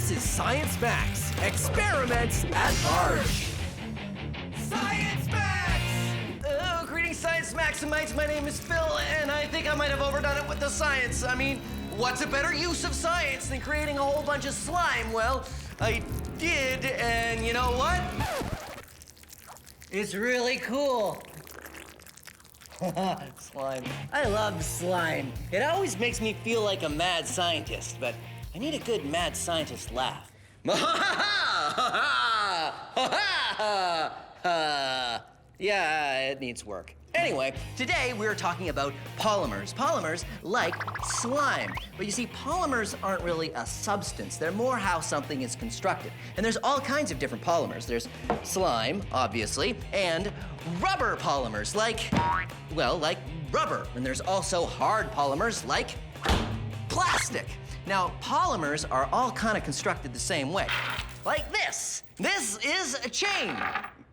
This is Science Max, Experiments at Large. Science Max! Oh, greetings, Science Maximites. My name is Phil, and I think I might have overdone it with the science. I mean, what's a better use of science than creating a whole bunch of slime? Well, I did, and you know what? It's really cool. Slime. I love slime. It always makes me feel like a mad scientist, but I need a good mad scientist laugh. Yeah, it needs work. Anyway, today we're talking about polymers. Polymers like slime. But you see, polymers aren't really a substance. They're more how something is constructed. And there's all kinds of different polymers. There's slime, obviously, and rubber polymers like rubber. And there's also hard polymers like plastic. Now, polymers are all kind of constructed the same way. Like this. This is a chain.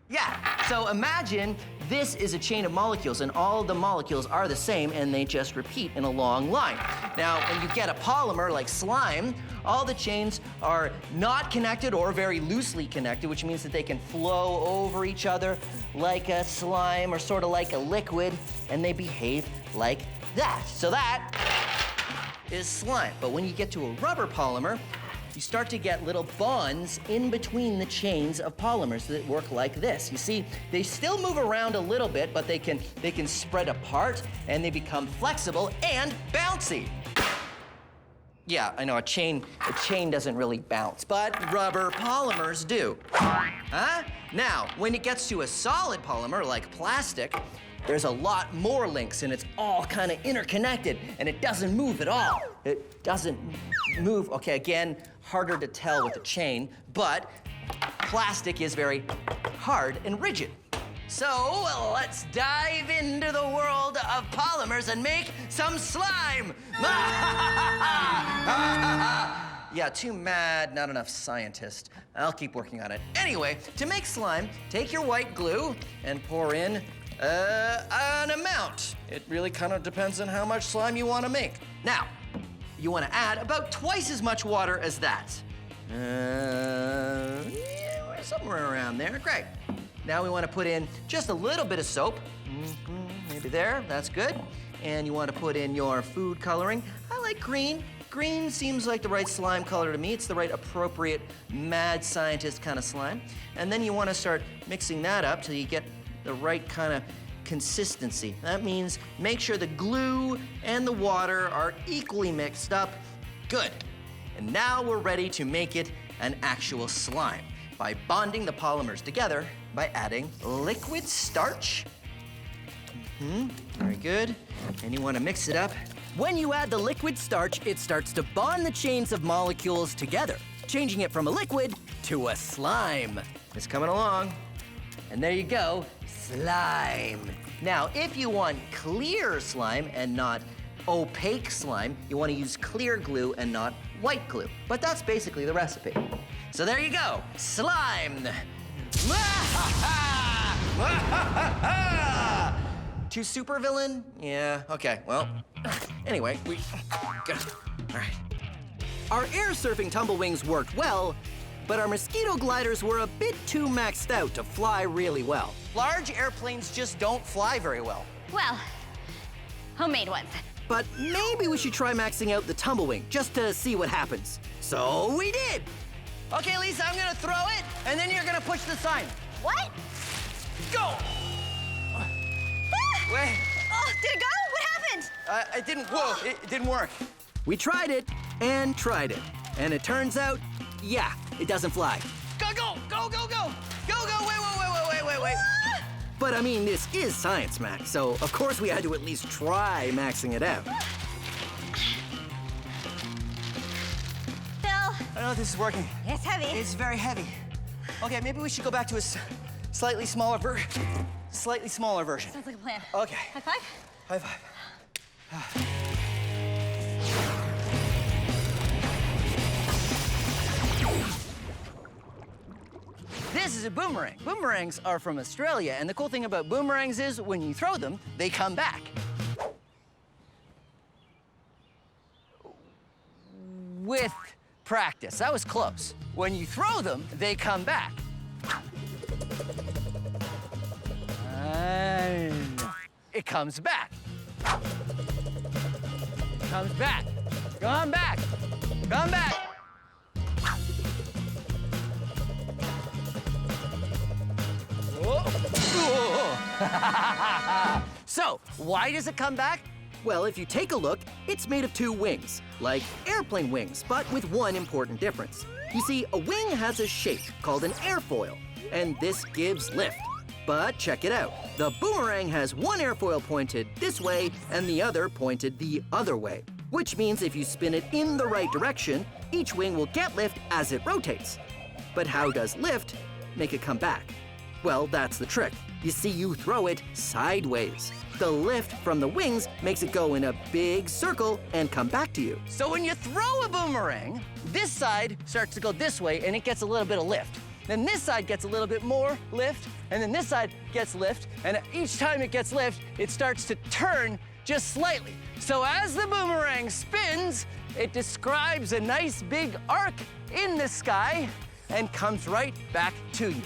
Yeah, so imagine this is a chain of molecules, and all the molecules are the same, and they just repeat in a long line. Now, when you get a polymer like slime, all the chains are not connected or very loosely connected, which means that they can flow over each other like a slime or sort of like a liquid, and they behave like that. So that is slime. But when you get to a rubber polymer, you start to get little bonds in between the chains of polymers that work like this. You see, they still move around a little bit, but they can spread apart, and they become flexible and bouncy. Yeah, I know, a chain doesn't really bounce, but rubber polymers do. Huh? Now, when it gets to a solid polymer like plastic, there's a lot more links, and it's all kind of interconnected, and it doesn't move at all. It doesn't move. Okay, again, harder to tell with a chain, but plastic is very hard and rigid. So let's dive into the world of polymers and make some slime. Yeah, too mad, not enough scientist. I'll keep working on it. Anyway, to make slime, take your white glue and pour in an amount. It really kind of depends on how much slime you want to make. Now, you want to add about twice as much water as that. Yeah, somewhere around there. Great. Now we want to put in just a little bit of soap. Maybe there, that's good. And you want to put in your food coloring. I like green. Green seems like the right slime color to me. It's the right appropriate mad scientist kind of slime. And then you want to start mixing that up till you get the right kind of consistency. That means make sure the glue and the water are equally mixed up. Good. And now we're ready to make it an actual slime by bonding the polymers together by adding liquid starch. Very good. And you want to mix it up. When you add the liquid starch, it starts to bond the chains of molecules together, changing it from a liquid to a slime. It's coming along. And there you go, slime. Now, if you want clear slime and not opaque slime, you want to use clear glue and not white glue. But that's basically the recipe. So there you go, slime. Too supervillain? Yeah, okay, well, anyway, all right. Our air surfing tumble wings worked well, but our mosquito gliders were a bit too maxed out to fly really well. Large airplanes just don't fly very well. Well, homemade ones. But maybe we should try maxing out the tumble wing just to see what happens. So we did. Okay, Lisa, I'm gonna throw it, and then you're gonna push the sign. What? Go! Wait. Oh, did it go? What happened? It didn't work. We tried it, and it turns out, yeah, it doesn't fly. Go, go, go, go, go! Go, go, wait. But I mean, this is Science Max, so of course we had to at least try maxing it out. Phil. I don't know if this is working. It's heavy. It's very heavy. Okay, maybe we should go back to a slightly smaller version. Sounds like a plan. Okay. High five? High five. This is a boomerang. Boomerangs are from Australia, and the cool thing about boomerangs is when you throw them, they come back. With practice. That was close. When you throw them, they come back. And it comes back. Comes back. Come back. Come back. So, why does it come back? Well, if you take a look, it's made of two wings, like airplane wings, but with one important difference. You see, a wing has a shape called an airfoil, and this gives lift. But check it out. The boomerang has one airfoil pointed this way and the other pointed the other way, which means if you spin it in the right direction, each wing will get lift as it rotates. But how does lift make it come back? Well, that's the trick. You see, you throw it sideways. The lift from the wings makes it go in a big circle and come back to you. So when you throw a boomerang, this side starts to go this way and it gets a little bit of lift. Then this side gets a little bit more lift, and then this side gets lift, and each time it gets lift, it starts to turn just slightly. So as the boomerang spins, it describes a nice big arc in the sky and comes right back to you.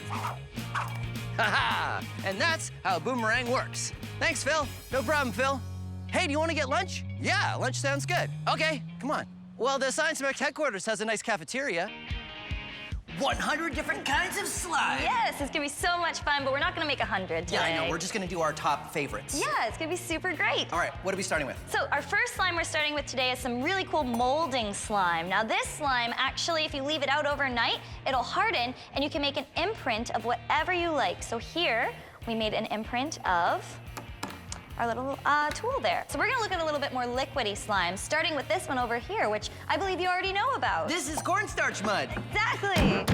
Ha-ha! And that's how a boomerang works. Thanks, Phil. No problem, Phil. Hey, do you want to get lunch? Yeah, lunch sounds good. Okay, come on. Well, the Science Mech headquarters has a nice cafeteria. 100 different kinds of slime. Yes, it's gonna be so much fun, but we're not gonna make 100 today. Yeah, I know. We're just gonna do our top favorites. Yeah, it's gonna be super great. All right, what are we starting with? So our first slime we're starting with today is some really cool molding slime. Now this slime, actually, if you leave it out overnight, it'll harden and you can make an imprint of whatever you like. So here, we made an imprint of our little tool there. So we're gonna look at a little bit more liquidy slime, starting with this one over here, which I believe you already know about. This is cornstarch mud. Exactly.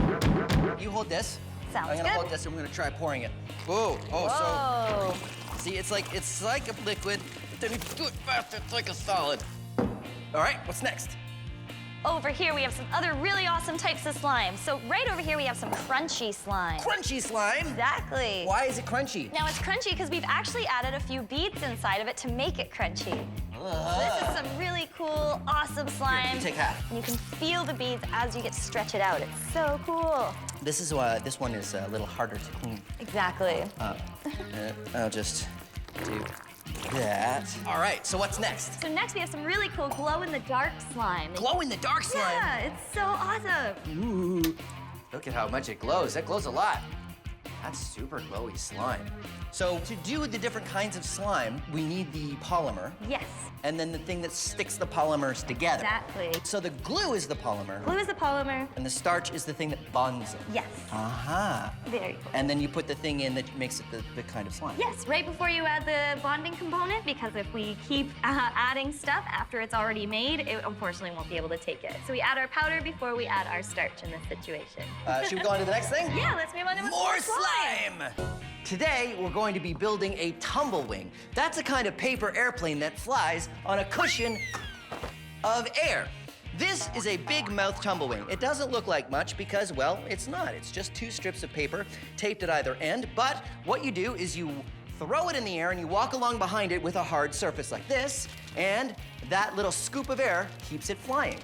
You hold this. Sounds I'm gonna good. hold this and we're gonna try pouring it. Whoa, Whoa. so, see, it's like a liquid, but then if you do it fast, it's like a solid. All right, what's next? Over here, we have some other really awesome types of slime. So right over here, we have some crunchy slime. Crunchy slime? Exactly. Why is it crunchy? Now it's crunchy because we've actually added a few beads inside of it to make it crunchy. So this is some really cool, awesome slime. Here, you take half. And you can feel the beads as you stretch it out. It's so cool. This one is a little harder to clean. Exactly. I'll just do that. All right, so what's next? So next we have some really cool glow-in-the-dark slime. Glow-in-the-dark slime? Yeah, it's so awesome. Ooh, look at how much it glows. That glows a lot. That's super glowy slime. So to do the different kinds of slime, we need the polymer. Yes. And then the thing that sticks the polymers together. Exactly. So the glue is the polymer. Glue is the polymer. And the starch is the thing that bonds it. Yes. Aha. Very cool. And then you put the thing in that makes it the kind of slime. Yes, right before you add the bonding component, because if we keep adding stuff after it's already made, it unfortunately won't be able to take it. So we add our powder before we add our starch in this situation. Should we go on to the next thing? Yeah, let's move on to More slime! Today, we're going to be building a tumble wing. That's a kind of paper airplane that flies on a cushion of air. This is a big mouth tumble wing. It doesn't look like much because, well, it's not. It's just two strips of paper taped at either end. But what you do is you throw it in the air and you walk along behind it with a hard surface like this, and that little scoop of air keeps it flying.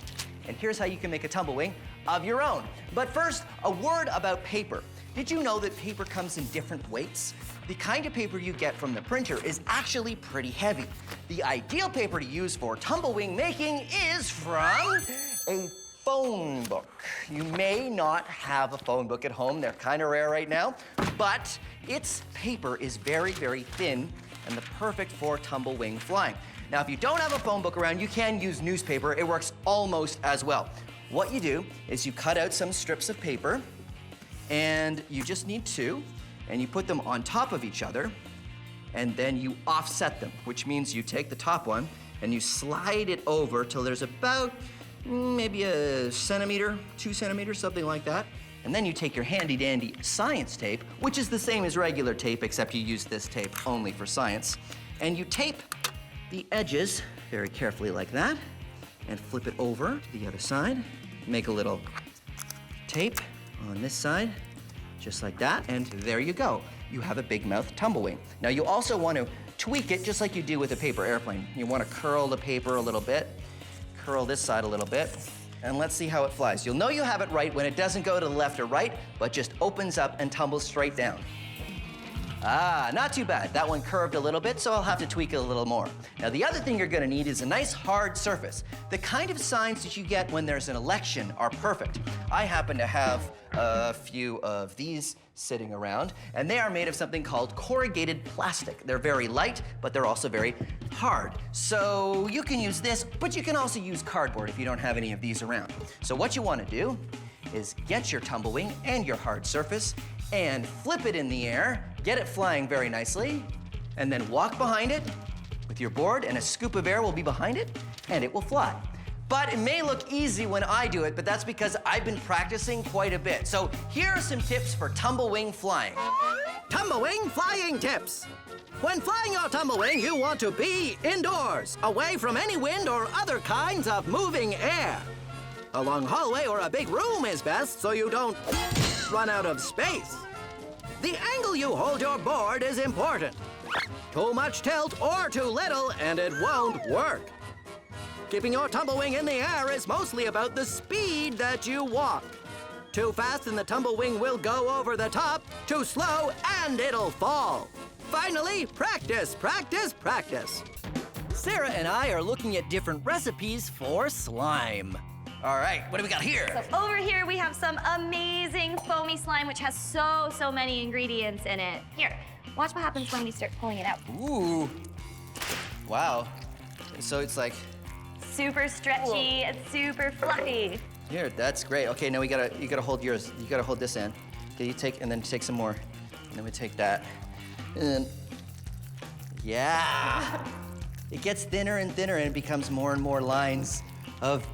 And here's how you can make a tumble wing of your own. But first, a word about paper. Did you know that paper comes in different weights? The kind of paper you get from the printer is actually pretty heavy. The ideal paper to use for tumble wing making is from a phone book. You may not have a phone book at home. They're kind of rare right now, but its paper is very, very thin and the perfect for tumble wing flying. Now, if you don't have a phone book around, you can use newspaper. It works almost as well. What you do is you cut out some strips of paper, and you just need two, and you put them on top of each other, and then you offset them, which means you take the top one and you slide it over till there's about maybe a centimeter, 2 centimeters, something like that. And then you take your handy dandy science tape, which is the same as regular tape, except you use this tape only for science, and you tape the edges very carefully like that, and flip it over to the other side. Make a little tape on this side, just like that, and there you go. You have a big mouth tumble wing. Now you also want to tweak it just like you do with a paper airplane. You want to curl the paper a little bit, curl this side a little bit, and let's see how it flies. You'll know you have it right when it doesn't go to the left or right, but just opens up and tumbles straight down. Ah, not too bad. That one curved a little bit, so I'll have to tweak it a little more. Now, the other thing you're gonna need is a nice hard surface. The kind of signs that you get when there's an election are perfect. I happen to have a few of these sitting around, and they are made of something called corrugated plastic. They're very light, but they're also very hard. So you can use this, but you can also use cardboard if you don't have any of these around. So what you wanna do is get your tumblewing and your hard surface and flip it in the air, get it flying very nicely, and then walk behind it with your board, and a scoop of air will be behind it, and it will fly. But it may look easy when I do it, but that's because I've been practicing quite a bit. So here are some tips for tumblewing flying. Tumblewing flying tips. When flying your tumblewing, you want to be indoors, away from any wind or other kinds of moving air. A long hallway or a big room is best so you don't run out of space. The angle you hold your board is important. Too much tilt or too little and it won't work. Keeping your tumblewing in the air is mostly about the speed that you walk. Too fast and the tumblewing will go over the top. Too slow and it'll fall. Finally, practice, practice, practice. Sarah and I are looking at different recipes for slime. All right, what do we got here? So over here we have some amazing foamy slime, which has so many ingredients in it. Here, watch what happens when we start pulling it out. Ooh, wow. So it's like, Super stretchy and super fluffy. here, that's great. Okay, now you gotta hold yours. You gotta hold this end. Okay, and then take some more. And then we take that. And then, yeah. It gets thinner and thinner and it becomes more and more lines of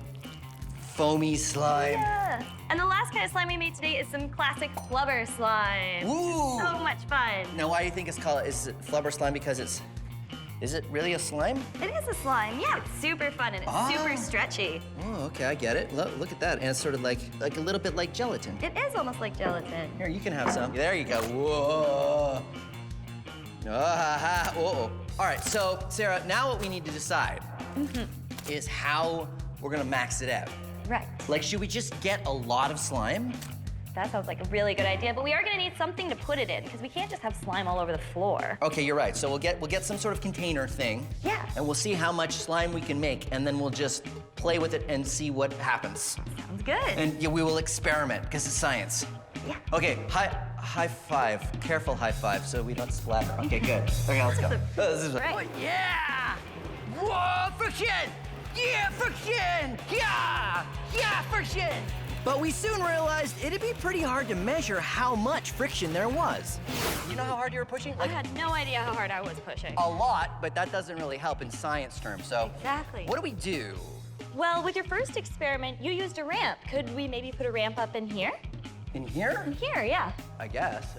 foamy slime. Yeah. And the last kind of slime we made today is some classic flubber slime. Ooh. So much fun. Now, why do you think it's called, is it flubber slime because is it really a slime? It is a slime, yeah. It's super fun and it's super stretchy. Oh, okay, I get it. Look at that. And it's sort of like a little bit like gelatin. It is almost like gelatin. Here, you can have some. There you go. Whoa. Ah, whoa. All right, so Sarah, now what we need to decide is how we're gonna max it out. Right. Like, should we just get a lot of slime? That sounds like a really good idea, but we are gonna need something to put it in because we can't just have slime all over the floor. Okay, you're right. So we'll get some sort of container thing. Yeah. And we'll see how much slime we can make, and then we'll just play with it and see what happens. Sounds good. And yeah, we will experiment because it's science. Yeah. Okay, high five. Careful high five so we don't splatter. Okay, good. Okay, let's go. This is Right. Oh, yeah! Whoa, friction! Yeah, friction! Yeah! Yeah, friction! But we soon realized it'd be pretty hard to measure how much friction there was. You know how hard you were pushing? I had no idea how hard I was pushing. A lot, but that doesn't really help in science terms. So Exactly. what do we do? Well, with your first experiment, you used a ramp. Could we maybe put a ramp up in here? In here? In here, yeah. I guess.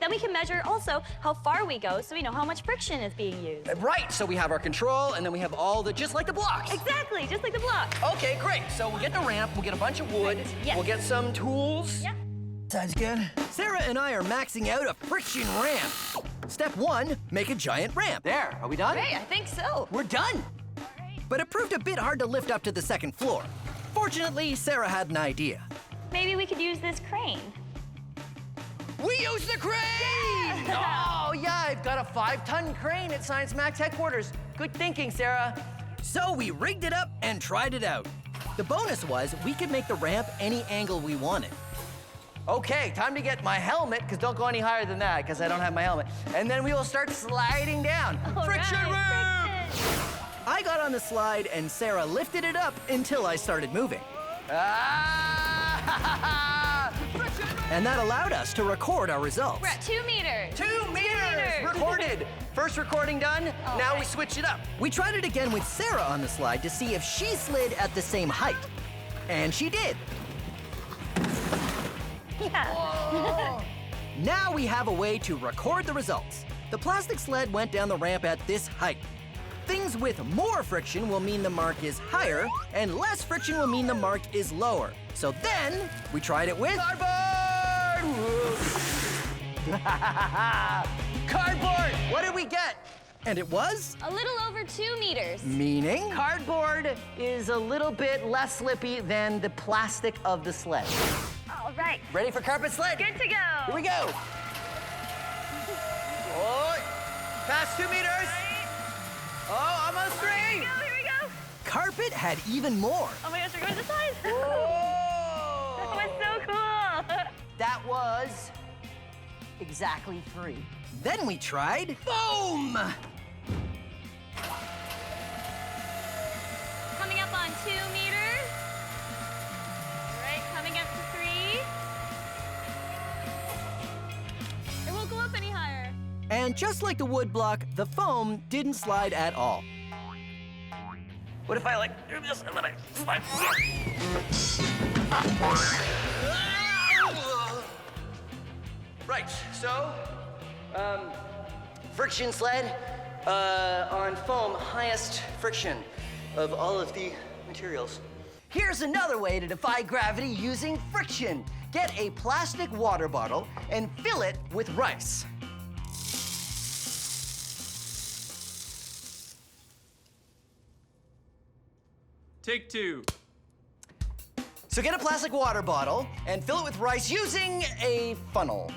Then we can measure also how far we go so we know how much friction is being used. Right, so we have our control, and then we have all the, just like the blocks. Exactly, just like the block. Okay, great. So we'll get the ramp, we'll get a bunch of wood, Yes. we'll get some tools. Yeah. Sounds good. Sarah and I are maxing out a friction ramp. Step 1, make a giant ramp. There, are we done? Great, I think so. We're done. But it proved a bit hard to lift up to the second floor. Fortunately, Sarah had an idea. Maybe we could use this crane. We use the crane! Oh, yeah, I've got a 5-ton crane at Science Max headquarters. Good thinking, Sarah. So we rigged it up and tried it out. The bonus was we could make the ramp any angle we wanted. Okay, time to get my helmet, because don't go any higher than that, because I don't have my helmet. And then we will start sliding down. All Friction right, ramp! friction. I got on the slide and Sarah lifted it up until I started moving. Ah! Friction ramp! And that allowed us to record our results. We're at 2 meters. 2 meters! meters. Recorded. First recording done, All now we right. switch it up. We tried it again with Sarah on the slide to see if she slid at the same height. And she did. Yeah. Now we have a way to record the results. The plastic sled went down the ramp at this height. Things with more friction will mean the mark is higher, and less friction will mean the mark is lower. So then, we tried it with Cardboard! Cardboard! What did we get? And it was? A little over 2 meters. Meaning? Cardboard is a little bit less slippy than the plastic of the sled. All right. Ready for carpet sled? Good to go. Here we go. Oh, past 2 meters. Oh, almost 3. Here we go. Carpet had even more. Oh my gosh, we're going to the side. Whoa! That was so cool. That was exactly 3. Then we tried foam. Coming up on 2 meters. All right, coming up to 3. It won't go up any higher. And just like the wood block, the foam didn't slide at all. What if I like do this and then I slide? Right, so, friction sled on foam, highest friction of all of the materials. Here's another way to defy gravity using friction. Get a plastic water bottle and fill it with rice. Take 2. So get a plastic water bottle and fill it with rice using a funnel.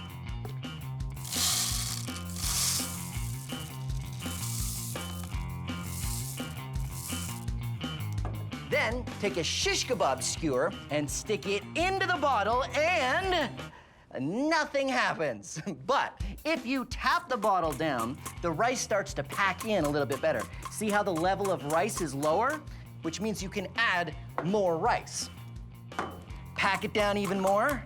Then take a shish kebab skewer and stick it into the bottle and nothing happens. But if you tap the bottle down, the rice starts to pack in a little bit better. See how the level of rice is lower? Which means you can add more rice. Pack it down even more.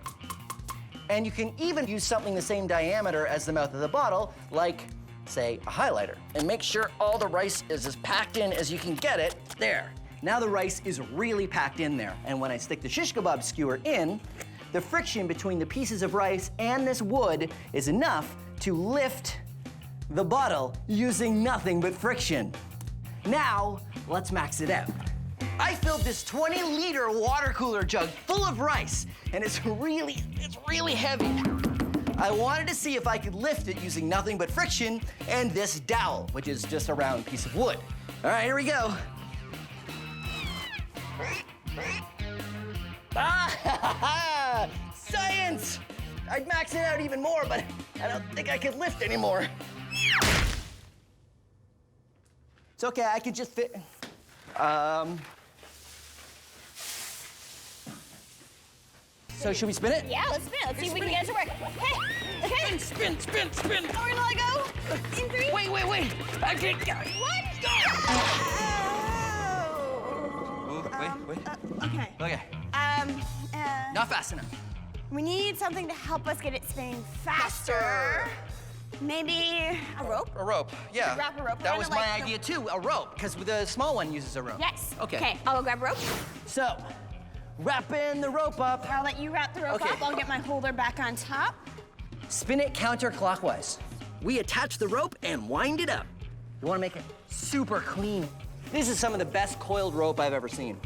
And you can even use something the same diameter as the mouth of the bottle, like, say, a highlighter. And make sure all the rice is as packed in as you can get it. There. Now the rice is really packed in there. And when I stick the shish kebab skewer in, the friction between the pieces of rice and this wood is enough to lift the bottle using nothing but friction. Now, let's max it out. I filled this 20-liter water cooler jug full of rice, and it's really heavy. I wanted to see if I could lift it using nothing but friction and this dowel, which is just a round piece of wood. All right, here we go. Ah, science! I'd max it out even more, but I don't think I could lift anymore. It's okay, I could just fit. So should we spin it? Yeah, let's spin it. Let's see if we can get it to work. Hey, okay. Spin. We're gonna let go. In 3. Wait. I can't get it. 1. Wait. Okay. Okay, not fast enough. We need something to help us get it spinning faster. Maybe a rope? A rope, yeah. Wrap a rope That around was it my like the- idea too, a rope, because the small one uses a rope. Yes. Okay. Okay, I'll go grab a rope. So, wrapping the rope up. I'll let you wrap the rope Okay. up. I'll get my holder back on top. Spin it counterclockwise. We attach the rope and wind it up. You wanna make it super clean. This is some of the best coiled rope I've ever seen.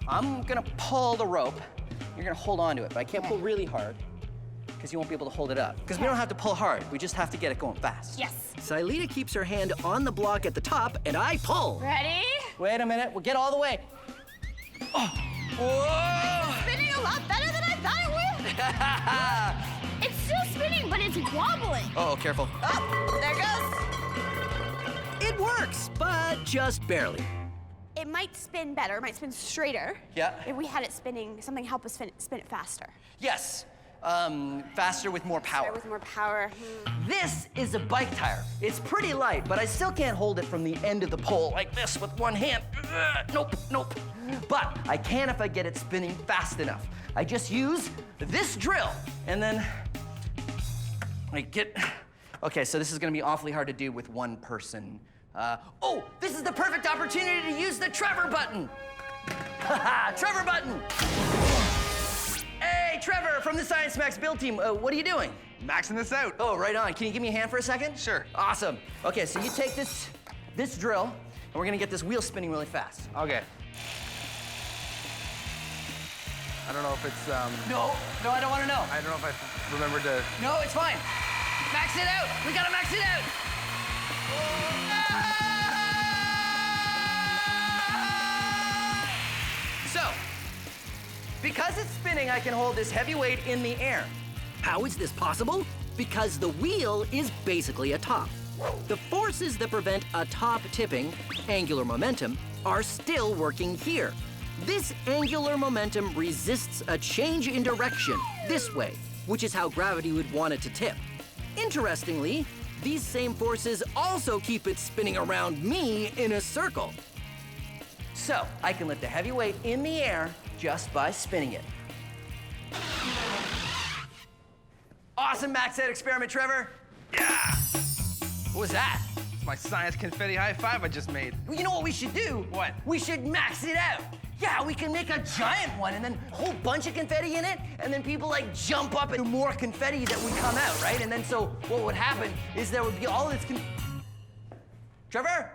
I'm gonna pull the rope. You're gonna hold on to it, but I can't pull really hard because you won't be able to hold it up. Because we don't have to pull hard, we just have to get it going fast. Yes. Silita keeps her hand on the block at the top, and I pull. Ready? Wait a minute, we'll get all the way. Oh. Whoa! Spinning a lot better than I thought it would. It's still spinning, but it's wobbling. Oh, careful. Oh, there it goes. It works, but just barely. It might spin better, it might spin straighter. Yeah. If we had it spinning, something help us spin it faster. Yes, faster with more power. With more power. This is a bike tire. It's pretty light, but I still can't hold it from the end of the pole like this with one hand. Nope. But I can if I get it spinning fast enough. I just use this drill, and then I get... Okay, so this is gonna be awfully hard to do with one person. Oh, this is the perfect opportunity to use the Trevor button. Trevor button. Hey, Trevor from the Science Max build team. What are you doing? Maxing this out. Oh, right on. Can you give me a hand for a second? Sure. Awesome. Okay, so you take this drill, and we're gonna get this wheel spinning really fast. Okay. I don't know if it's, No, I don't wanna know. I don't know if I remembered to... No, it's fine. Max it out. We gotta max it out. So, because it's spinning, I can hold this heavy weight in the air. How is this possible? Because the wheel is basically a top. The forces that prevent a top tipping, angular momentum, are still working here. This angular momentum resists a change in direction this way, which is how gravity would want it to tip. Interestingly, these same forces also keep it spinning around me in a circle. So, I can lift a heavy weight in the air just by spinning it. Awesome max out experiment, Trevor. Yeah! What was that? It's my science confetti high five I just made. You know what we should do? What? We should max it out. Yeah, we can make a giant one and then a whole bunch of confetti in it, and then people like jump up and do more confetti that would come out, right? And then so what would happen is there would be all this Trevor?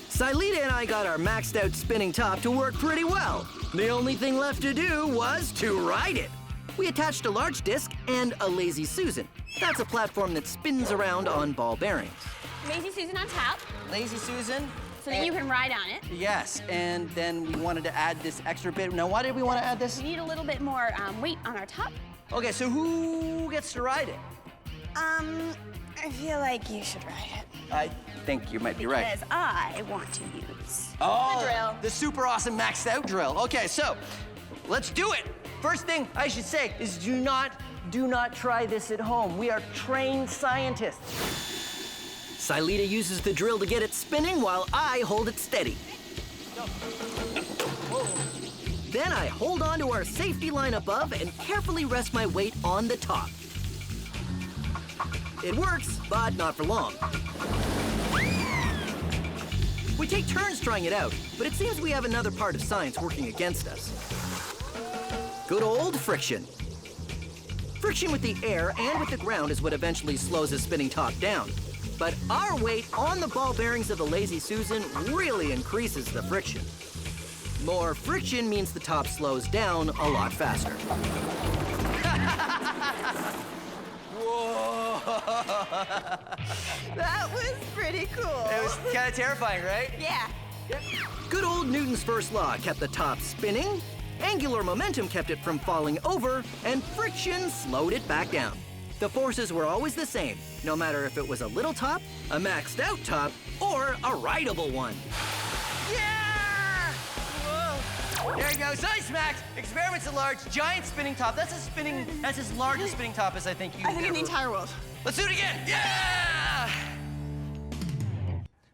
Silita and I got our maxed out spinning top to work pretty well. The only thing left to do was to ride it. We attached a large disc and a Lazy Susan. That's a platform that spins around on ball bearings. Lazy Susan on top, Lazy Susan. so that you can ride on it. Yes, and then we wanted to add this extra bit. Now, why did we want to add this? We need a little bit more weight on our top. Okay, so who gets to ride it? I feel like you should ride it. I think you might be right. Because I want to use Oh, the drill. the super awesome maxed out drill. Okay, so let's do it. First thing I should say is do not try this at home. We are trained scientists. Silita uses the drill to get it spinning while I hold it steady. Then I hold on to our safety line above and carefully rest my weight on the top. It works, but not for long. We take turns trying it out, but it seems we have another part of science working against us. Good old friction. Friction with the air and with the ground is what eventually slows a spinning top down. But our weight on the ball bearings of the Lazy Susan really increases the friction. More friction means the top slows down a lot faster. Whoa! That was pretty cool. It was kind of terrifying, right? Yeah. Good old Newton's first law kept the top spinning, angular momentum kept it from falling over, and friction slowed it back down. The forces were always the same, no matter if it was a little top, a maxed out top, or a rideable one. Yeah! Whoa! There you go. Nice, Max. Experiments at large, giant spinning top. That's as large a spinning top as I think you. I think in the entire world. Let's do it again. Yeah!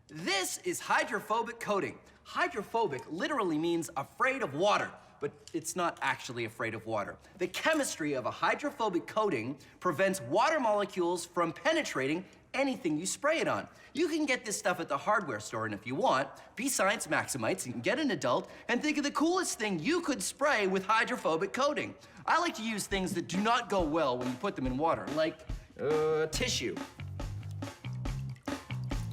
This is hydrophobic coating. Hydrophobic literally means afraid of water, but it's not actually afraid of water. The chemistry of a hydrophobic coating prevents water molecules from penetrating anything you spray it on. You can get this stuff at the hardware store, and if you want, be science maximites and get an adult and think of the coolest thing you could spray with hydrophobic coating. I like to use things that do not go well when you put them in water, like tissue.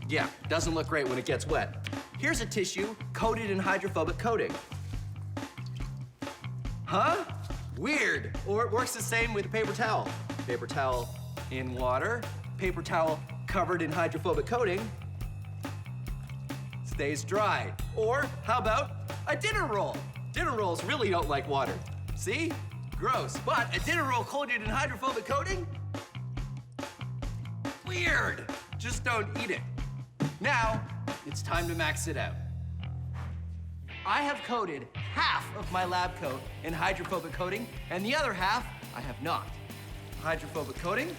Yeah, doesn't look great when it gets wet. Here's a tissue coated in hydrophobic coating. Huh? Weird. Or it works the same with a paper towel. Paper towel in water, paper towel covered in hydrophobic coating, stays dry. Or how about a dinner roll? Dinner rolls really don't like water. See? Gross. But a dinner roll coated in hydrophobic coating? Weird. Just don't eat it. Now, it's time to max it out. I have coated half of my lab coat in hydrophobic coating, and the other half I have not. Hydrophobic coating,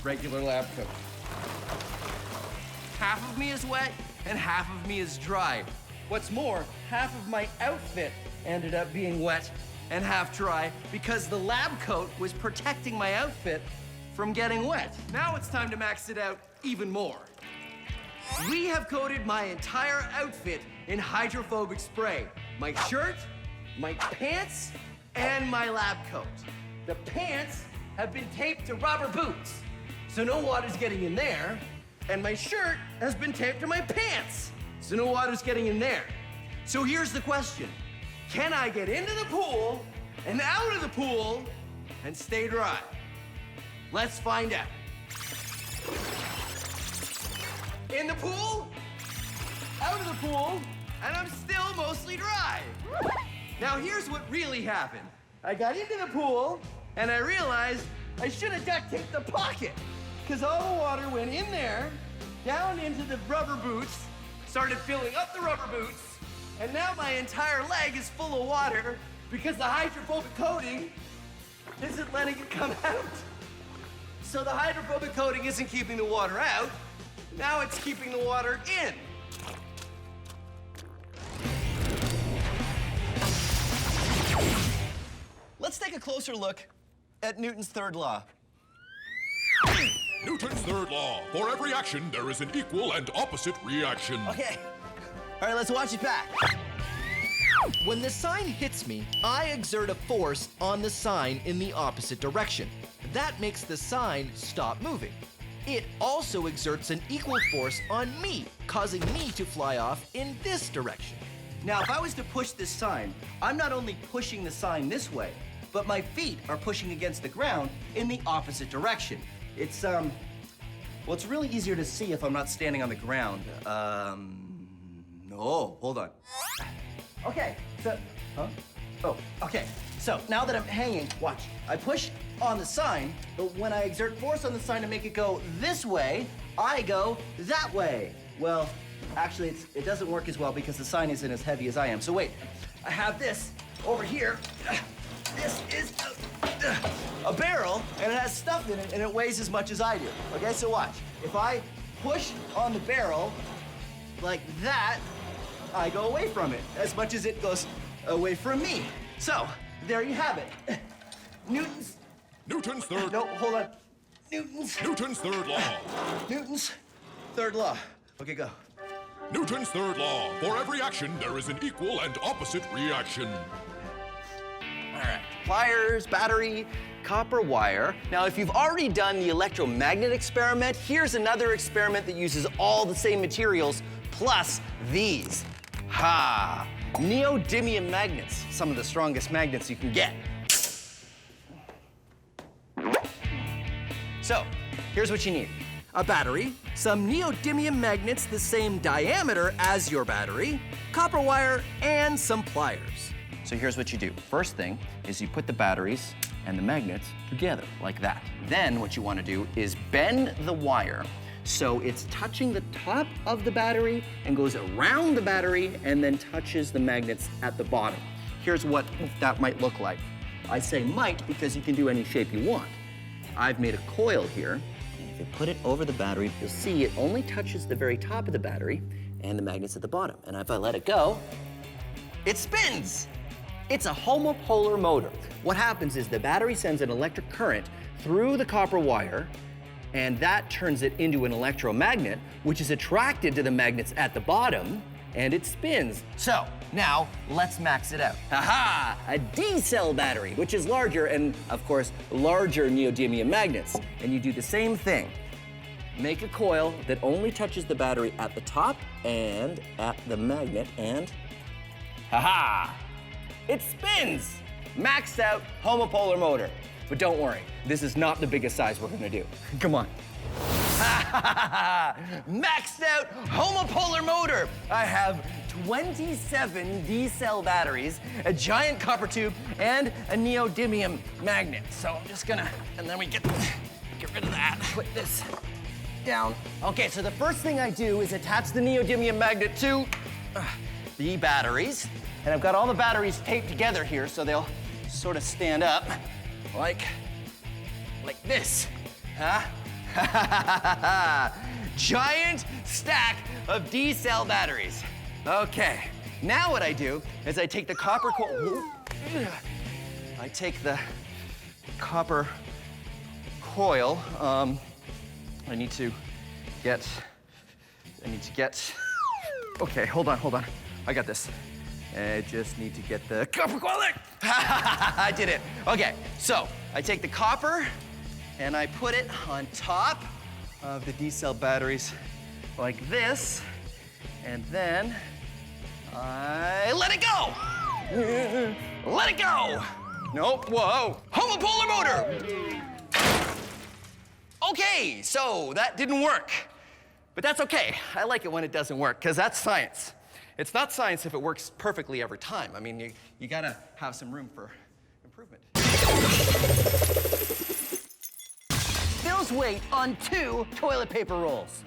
regular lab coat. Half of me is wet, and half of me is dry. What's more, half of my outfit ended up being wet and half dry because the lab coat was protecting my outfit from getting wet. Now it's time to max it out even more. We have coated my entire outfit in hydrophobic spray. My shirt, my pants, and my lab coat. The pants have been taped to rubber boots, so no water's getting in there. And my shirt has been taped to my pants, so no water's getting in there. So here's the question. Can I get into the pool and out of the pool and stay dry? Let's find out. in the pool, out of the pool, and I'm still mostly dry. Now here's what really happened. I got into the pool, and I realized I should have duct taped the pocket, because all the water went in there, down into the rubber boots, started filling up the rubber boots, and now my entire leg is full of water because the hydrophobic coating isn't letting it come out. So the hydrophobic coating isn't keeping the water out, now it's keeping the water in. Let's take a closer look at Newton's third law. Newton's third law. For every action, there is an equal and opposite reaction. Okay. All right, let's watch it back. When the sign hits me, I exert a force on the sign in the opposite direction. That makes the sign stop moving. It also exerts an equal force on me, causing me to fly off in this direction. Now, if I was to push this sign, I'm not only pushing the sign this way, but my feet are pushing against the ground in the opposite direction. It's, well, it's really easier to see if I'm not standing on the ground. No, hold on. Okay, so, okay. So now that I'm hanging, watch. I push on the sign, but when I exert force on the sign to make it go this way, I go that way. Well, actually, it doesn't work as well because the sign isn't as heavy as I am. So wait, I have this over here. This is a barrel, and it has stuff in it, and it weighs as much as I do. Okay, so watch. If I push on the barrel like that, I go away from it as much as it goes away from me. So, there you have it. Newton's third. No, hold on. Newton's third law. Newton's third law. Okay, go. Newton's third law. For every action, there is an equal and opposite reaction. All right, pliers, battery, copper wire. Now, if you've already done the electromagnet experiment, here's another experiment that uses all the same materials plus these. Ha! Neodymium magnets, some of the strongest magnets you can get. So, here's what you need. A battery, some neodymium magnets the same diameter as your battery, copper wire, and some pliers. So here's what you do. First thing is you put the batteries and the magnets together, like that. Then what you want to do is bend the wire so it's touching the top of the battery and goes around the battery and then touches the magnets at the bottom. Here's what that might look like. I say might because you can do any shape you want. I've made a coil here, and if you put it over the battery, you'll see it only touches the very top of the battery and the magnets at the bottom. And if I let it go, it spins. It's a homopolar motor. What happens is the battery sends an electric current through the copper wire, and that turns it into an electromagnet, which is attracted to the magnets at the bottom, and it spins. So, now, let's max it out. Aha! A D-cell battery, which is larger and, of course, larger neodymium magnets. And you do the same thing. Make a coil that only touches the battery at the top and at the magnet, and ha-ha! It spins! Maxed out homopolar motor. But don't worry, this is not the biggest size we're gonna do. Come on. Maxed out homopolar motor. I have 27 D-cell batteries, a giant copper tube, and a neodymium magnet. So I'm just gonna, and then we get rid of that. Put this down. Okay, so the first thing I do is attach the neodymium magnet to the batteries. And I've got all the batteries taped together here so they'll sort of stand up like this. Huh? Giant stack of D-cell batteries. Okay, now what I do is I take the copper coil. I need to get, okay, hold on. I got this. I just need to get the copper coil there. I did it. Okay, so I take the copper and I put it on top of the D-cell batteries like this, and then I let it go. Let it go. Nope, whoa. Homopolar motor. Okay, so that didn't work. But that's okay. I like it when it doesn't work, because that's science. It's not science if it works perfectly every time. I mean, you gotta have some room for improvement. Phil's weight on 2 toilet paper rolls.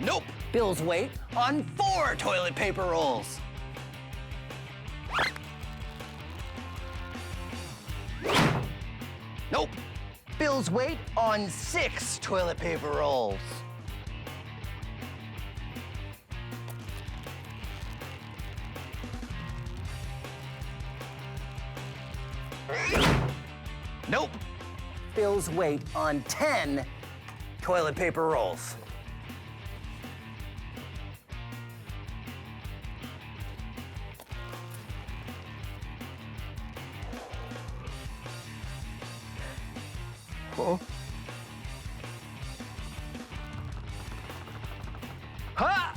Nope. Bill's weight on 4 toilet paper rolls. Nope. Bill's weight on 6 toilet paper rolls. Nope. Bill's weight on 10 toilet paper rolls. Uh-oh. Ha!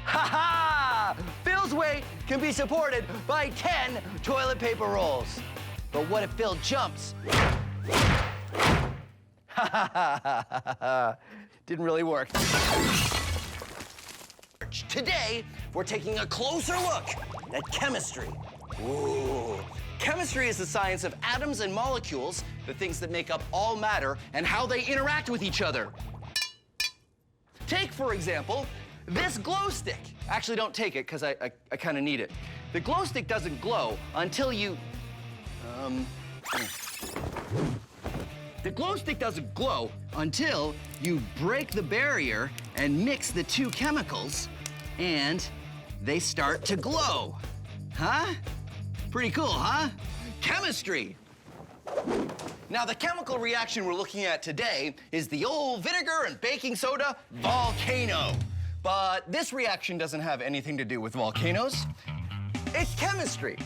Ha ha! Phil's weight can be supported by 10 toilet paper rolls. But what if Phil jumps? Ha ha ha ha ha! Didn't really work. Today, we're taking a closer look at chemistry. Ooh. Chemistry is the science of atoms and molecules, the things that make up all matter, and how they interact with each other. Take, for example, this glow stick. Actually, don't take it, because I kind of need it. The glow stick doesn't glow until you... The glow stick doesn't glow until you break the barrier and mix the 2 chemicals, and they start to glow. Huh? Pretty cool, huh? Chemistry. Now, the chemical reaction we're looking at today is the old vinegar and baking soda volcano. But this reaction doesn't have anything to do with volcanoes. It's chemistry.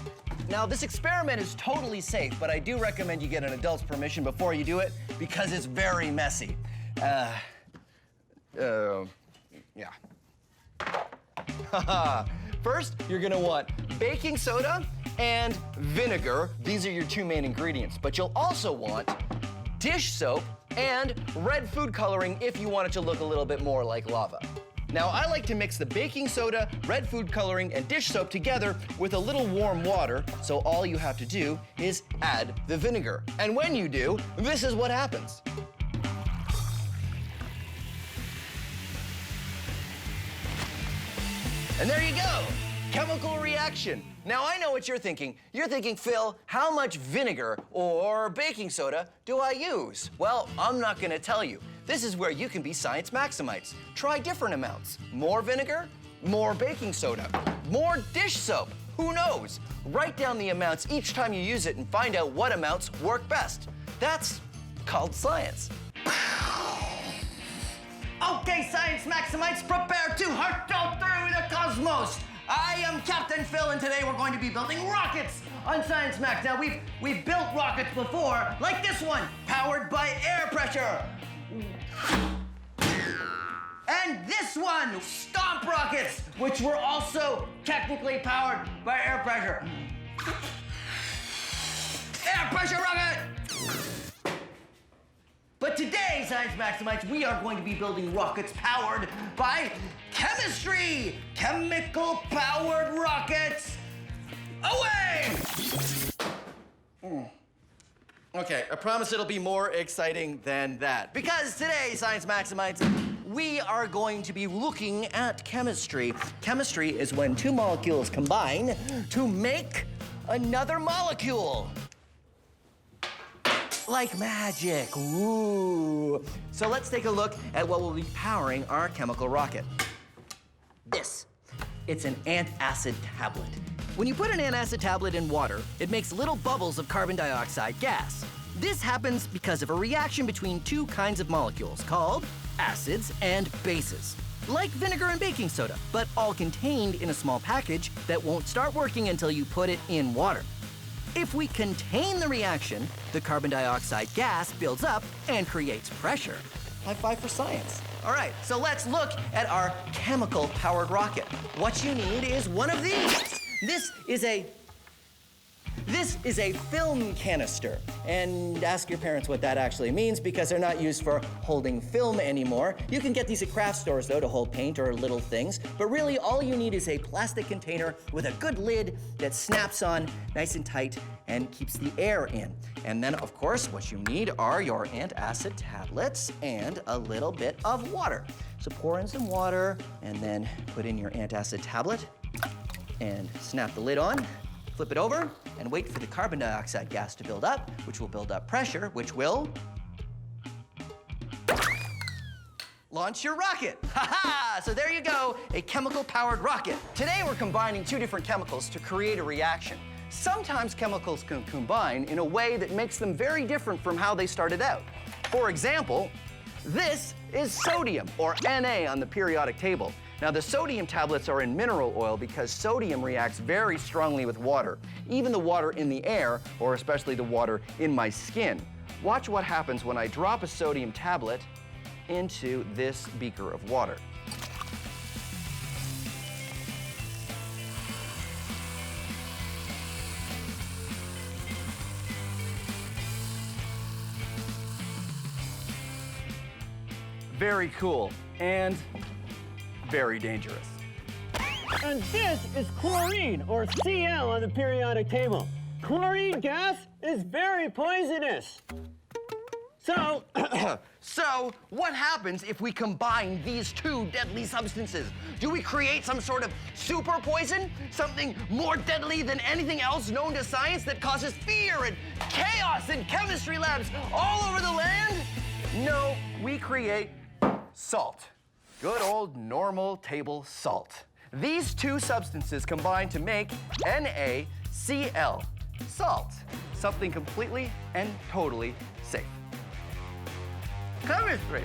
Now, this experiment is totally safe, but I do recommend you get an adult's permission before you do it because it's very messy. Yeah. First, you're gonna want baking soda and vinegar. These are your 2 main ingredients, but you'll also want dish soap and red food coloring if you want it to look a little bit more like lava. Now, I like to mix the baking soda, red food coloring, and dish soap together with a little warm water, so all you have to do is add the vinegar. And when you do, this is what happens. And there you go, chemical reaction. Now, I know what you're thinking. You're thinking, Phil, how much vinegar or baking soda do I use? Well, I'm not gonna tell you. This is where you can be science maximites. Try different amounts. More vinegar, more baking soda, more dish soap. Who knows? Write down the amounts each time you use it and find out what amounts work best. That's called science. Okay, science maximites, prepare to hurtle through the cosmos. I am Captain Phil, and today we're going to be building rockets on Science Max. Now, we've built rockets before, like this one, powered by air pressure. And this one, Stomp rockets, which were also technically powered by air pressure. Air pressure rocket! But today, Science Maximites, we are going to be building rockets powered by chemistry! Chemical-powered rockets! Away! Okay, I promise it'll be more exciting than that. Because today, Science Maximites, we are going to be looking at chemistry. Chemistry is when 2 molecules combine to make another molecule. Like magic, ooh. So let's take a look at what will be powering our chemical rocket. This, it's an antacid tablet. When you put an antacid tablet in water, it makes little bubbles of carbon dioxide gas. This happens because of a reaction between 2 kinds of molecules called acids and bases. Like vinegar and baking soda, but all contained in a small package that won't start working until you put it in water. If we contain the reaction, the carbon dioxide gas builds up and creates pressure. High five for science. All right, so let's look at our chemical-powered rocket. What you need is one of these. This is a This is a film canister. And ask your parents what that actually means because they're not used for holding film anymore. You can get these at craft stores though to hold paint or little things. But really all you need is a plastic container with a good lid that snaps on nice and tight and keeps the air in. And then of course what you need are your antacid tablets and a little bit of water. So pour in some water and then put in your antacid tablet and snap the lid on. Flip it over and wait for the carbon dioxide gas to build up, which will build up pressure, which will launch your rocket. Ha-ha! So there you go, a chemical-powered rocket. Today we're combining two different chemicals to create a reaction. Sometimes chemicals can combine in a way that makes them very different from how they started out. For example, this is sodium, or Na on the periodic table. Now, the sodium tablets are in mineral oil because sodium reacts very strongly with water, even the water in the air, or especially the water in my skin. Watch what happens when I drop a sodium tablet into this beaker of water. Very cool and very dangerous. And this is chlorine, or Cl on the periodic table. Chlorine gas is very poisonous. So, So, what happens if we combine these two deadly substances? Do we create some sort of super poison? Something more deadly than anything else known to science that causes fear and chaos in chemistry labs all over the land? No, we create salt. Good old normal table salt. These two substances combine to make NaCl, salt. Something completely and totally safe. Chemistry.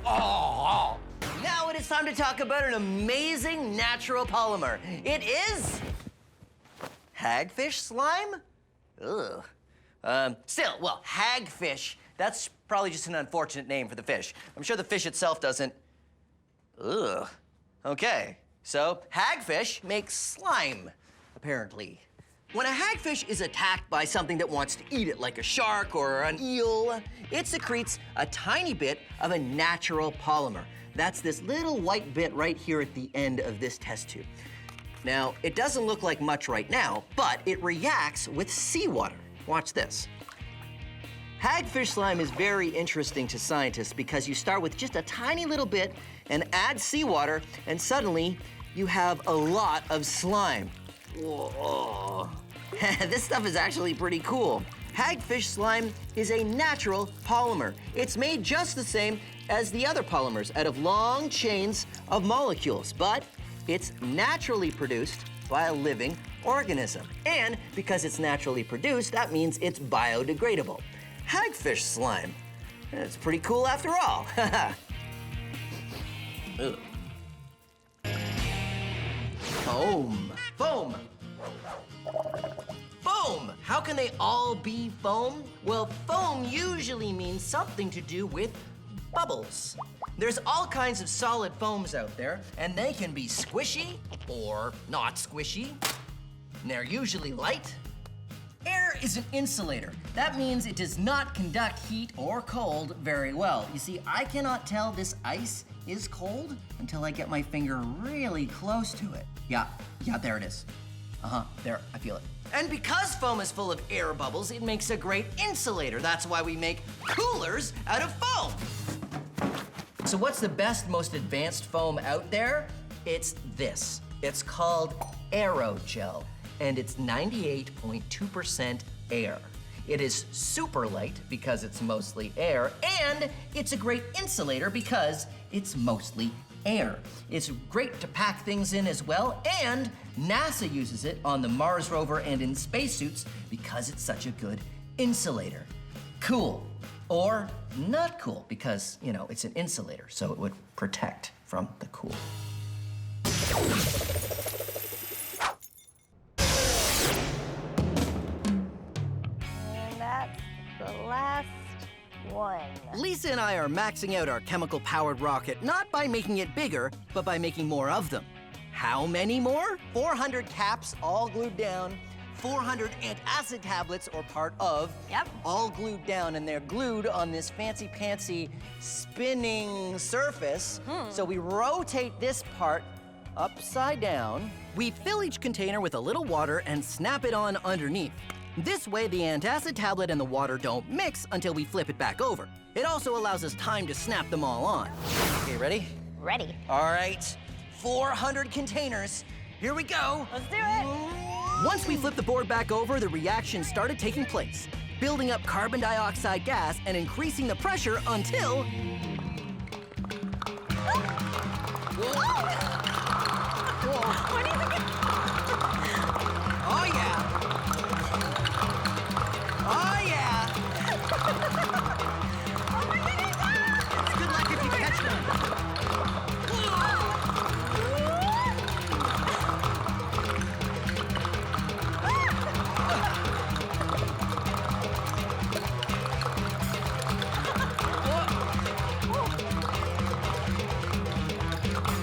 Now it is time to talk about an amazing natural polymer. It is hagfish slime? Ugh. Well, hagfish, that's probably just an unfortunate name for the fish. I'm sure the fish itself doesn't. Ugh. Okay, so hagfish makes slime, apparently. When a hagfish is attacked by something that wants to eat it, like a shark or an eel, it secretes a tiny bit of a natural polymer. That's this little white bit right here at the end of this test tube. Now, it doesn't look like much right now, but it reacts with seawater. Watch this. Hagfish slime is very interesting to scientists because you start with just a tiny little bit and add seawater, and suddenly you have a lot of slime. Whoa. This stuff is actually pretty cool. Hagfish slime is a natural polymer. It's made just the same as the other polymers out of long chains of molecules, but it's naturally produced by a living organism. And because it's naturally produced, that means it's biodegradable. Hagfish slime. It's pretty cool after all. Foam. Foam. Foam. How can they all be foam? Well, foam usually means something to do with bubbles. There's all kinds of solid foams out there, and they can be squishy or not squishy. And they're usually light. Air is an insulator. That means it does not conduct heat or cold very well. You see, I cannot tell this ice is cold until I get my finger really close to it. Yeah, there it is. There, I feel it. And because foam is full of air bubbles, it makes a great insulator. That's why we make coolers out of foam. So what's the best, most advanced foam out there? It's this. It's called Aerogel, and it's 98.2% air. It is super light because it's mostly air, and it's a great insulator because it's mostly air. It's great to pack things in as well, and NASA uses it on the Mars rover and in spacesuits because it's such a good insulator. Cool. Or not cool because, you know, it's an insulator, so it would protect from the cool. And that's the last one. Lisa and I are maxing out our chemical-powered rocket, not by making it bigger, but by making more of them. How many more? 400 caps all glued down, 400 antacid tablets, or part of, Yep. all glued down, and they're glued on this fancy-pantsy spinning surface. So we rotate this part upside down. We fill each container with a little water and snap it on underneath. This way, the antacid tablet and the water don't mix until we flip it back over. It also allows us time to snap them all on. Okay, ready? Ready. All right, 400 containers. Here we go. Let's do it. Once we flip the board back over, the reaction started taking place, building up carbon dioxide gas and increasing the pressure until... What do you think? Oh, yeah. Oh, yeah. Oh my goodness! It's good luck if you catch one.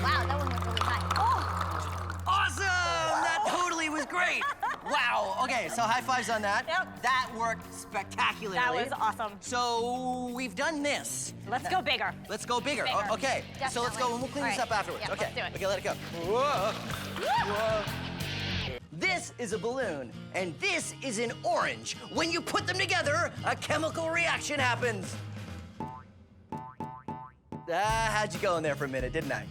Wow, that one went really high. Oh! Awesome! That totally was great. Wow. Okay, so high fives on that. Yep. That worked spectacularly. That was awesome. So we've done this. Let's go bigger. Let's go bigger. Bigger. Okay. So let's go and we'll clean Definitely. this up All right. afterwards. Yeah, Okay. let's do it. Okay, let it go. Whoa. Whoa. This is a balloon, and this is an orange. When you put them together, a chemical reaction happens. How'd you go in there for a minute, didn't I?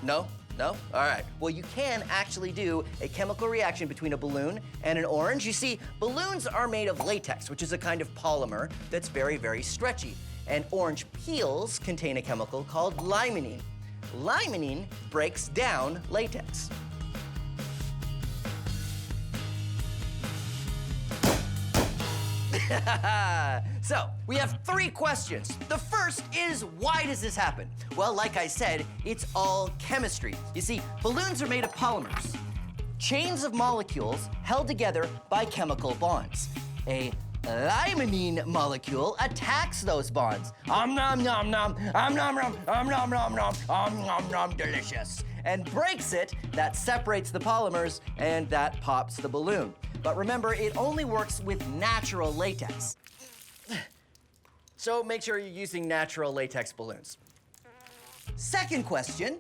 No? No? All right. Well, you can actually do a chemical reaction between a balloon and an orange. You see, balloons are made of latex, which is a kind of polymer that's very, very stretchy. And orange peels contain a chemical called limonene. Limonene breaks down latex. So, we have 3 questions. The first is, why does this happen? Well, like I said, it's all chemistry. You see, balloons are made of polymers, chains of molecules held together by chemical bonds. A limonene molecule attacks those bonds. Nom nom nom, nom nom nom, nom nom nom, delicious. And breaks it. That separates the polymers, and that pops the balloon. But remember, it only works with natural latex. So make sure you're using natural latex balloons. Second question,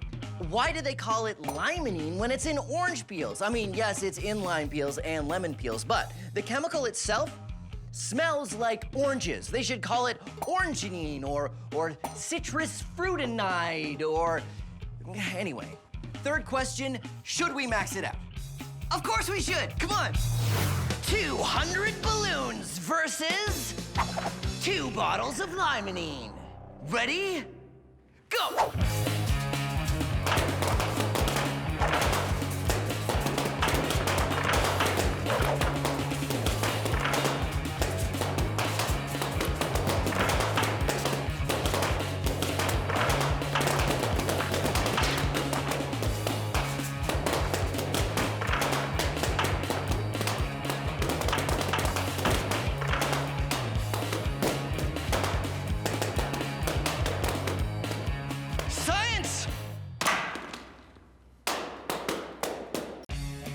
why do they call it limonene when it's in orange peels? I mean, yes, it's in lime peels and lemon peels, but the chemical itself smells like oranges. They should call it orangenine or citrus fruitinide or... Anyway, third question, should we max it out? Of course we should, come on. 200 balloons versus 2 bottles of limonene. Ready? Go!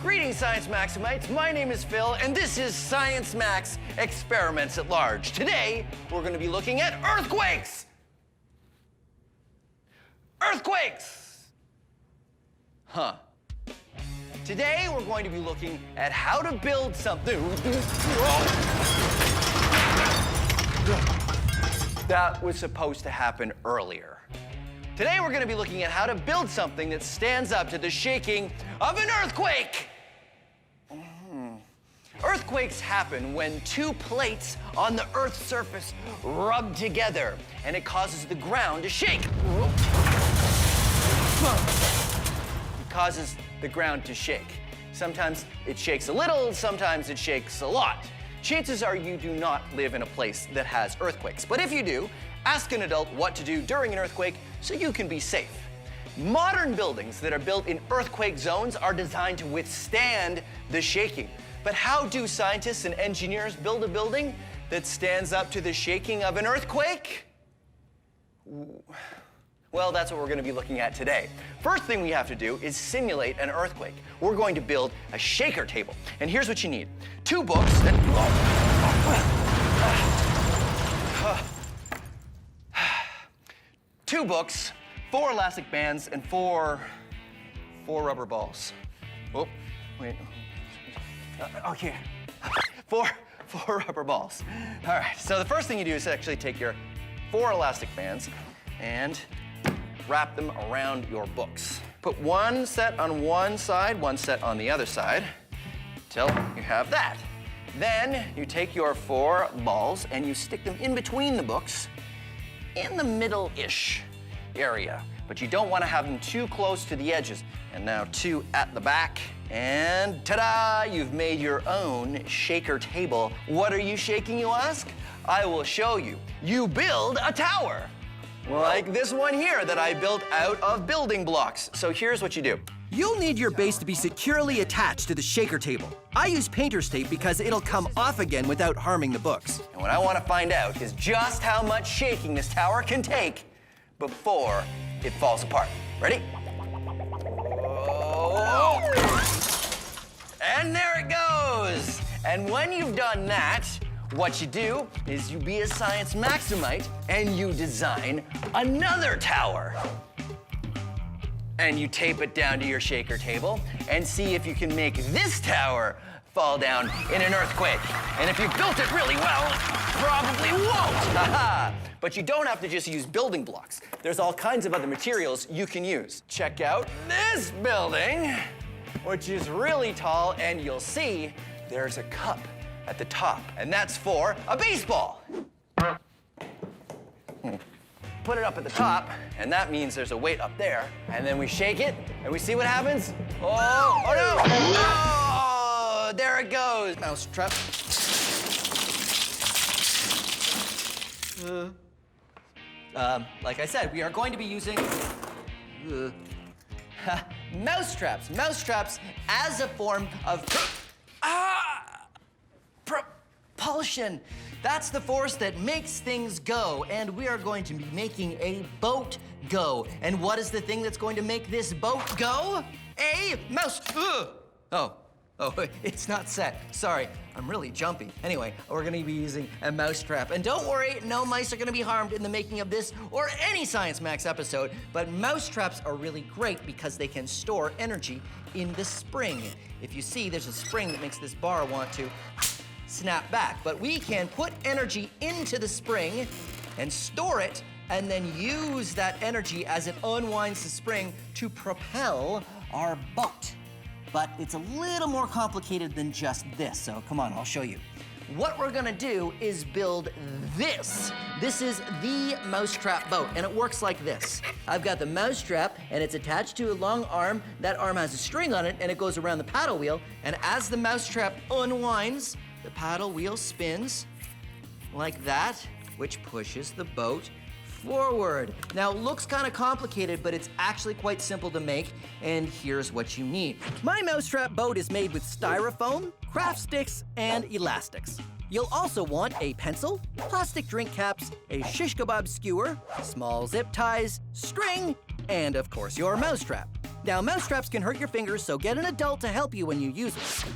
Greetings, Science Maximites. My name is Phil, and this is Science Max Experiments at Large. Today, we're going to be looking at earthquakes. Earthquakes! Huh. Today, we're going to be looking at how to build something. That was supposed to happen earlier. Today, we're going to be looking at how to build something that stands up to the shaking of an earthquake. Earthquakes happen when 2 plates on the Earth's surface rub together, and it causes the ground to shake. It causes the ground to shake. Sometimes it shakes a little, sometimes it shakes a lot. Chances are you do not live in a place that has earthquakes. But if you do, ask an adult what to do during an earthquake so you can be safe. Modern buildings that are built in earthquake zones are designed to withstand the shaking. But how do scientists and engineers build a building that stands up to the shaking of an earthquake? Well, that's what we're going to be looking at today. First thing we have to do is simulate an earthquake. We're going to build a shaker table. And here's what you need. 2 books and... 2 books, 4 elastic bands, and 4 rubber balls. Oh, wait. Okay. 4 rubber balls. All right, so the first thing you do is actually take your 4 elastic bands and wrap them around your books. Put 1 set on one side, 1 set on the other side, till you have that. Then you take your 4 balls and you stick them in between the books in the middle-ish area. But you don't want to have them too close to the edges. And now 2 at the back. And ta-da! You've made your own shaker table. What are you shaking, you ask? I will show you. You build a tower. Like this one here that I built out of building blocks. So here's what you do. You'll need your base to be securely attached to the shaker table. I use painter's tape because it'll come off again without harming the books. And what I want to find out is just how much shaking this tower can take before it falls apart. Ready? Oh. And there it goes. And when you've done that, what you do is you be a science maximite and you design another tower. And you tape it down to your shaker table and see if you can make this tower fall down in an earthquake. And if you built it really well, probably won't. But you don't have to just use building blocks. There's all kinds of other materials you can use. Check out this building, which is really tall, and you'll see there's a cup at the top, and that's for a baseball. Put it up at the top, and that means there's a weight up there. And then we shake it, and we see what happens. Oh no! Oh, there it goes. Mousetrap. Like I said, we are going to be using mousetraps. Mousetraps as a form of propulsion. That's the force that makes things go, and we are going to be making a boat go. And what is the thing that's going to make this boat go? A mouse. Oh, it's not set. Sorry, I'm really jumpy. Anyway, we're gonna be using a mousetrap. And don't worry, no mice are gonna be harmed in the making of this or any Science Max episode, but mousetraps are really great because they can store energy in the spring. If you see, there's a spring that makes this bar want to snap back, but we can put energy into the spring and store it and then use that energy as it unwinds the spring to propel our boat. But it's a little more complicated than just this, so come on, I'll show you. What we're gonna do is build this. This is the mousetrap boat, and it works like this. I've got the mousetrap, and it's attached to a long arm. That arm has a string on it, and it goes around the paddle wheel, and as the mousetrap unwinds, the paddle wheel spins like that, which pushes the boat forward. Now, it looks kind of complicated, but it's actually quite simple to make, and here's what you need. My mousetrap boat is made with styrofoam, craft sticks, and elastics. You'll also want a pencil, plastic drink caps, a shish kebab skewer, small zip ties, string, and of course your mousetrap. Now, mousetraps can hurt your fingers, so get an adult to help you when you use it.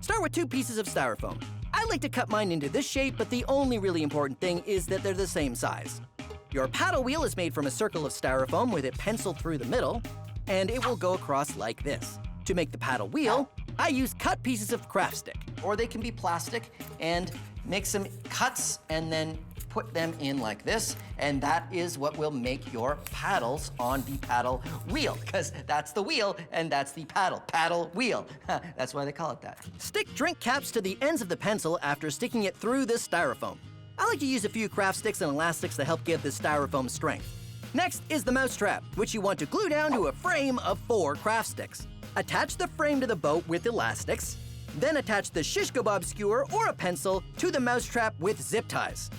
Start with 2 pieces of styrofoam. I like to cut mine into this shape, but the only really important thing is that they're the same size. Your paddle wheel is made from a circle of styrofoam with it penciled through the middle, and it will go across like this. To make the paddle wheel, I use cut pieces of craft stick, or they can be plastic, and make some cuts and then put them in like this, and that is what will make your paddles on the paddle wheel, because that's the wheel and that's the paddle wheel. That's why they call it that. Stick drink caps to the ends of the pencil after sticking it through the styrofoam. I like to use a few craft sticks and elastics to help give the styrofoam strength. Next is the mousetrap, which you want to glue down to a frame of 4 craft sticks. Attach the frame to the boat with elastics, then attach the shish kebab skewer or a pencil to the mousetrap with zip ties.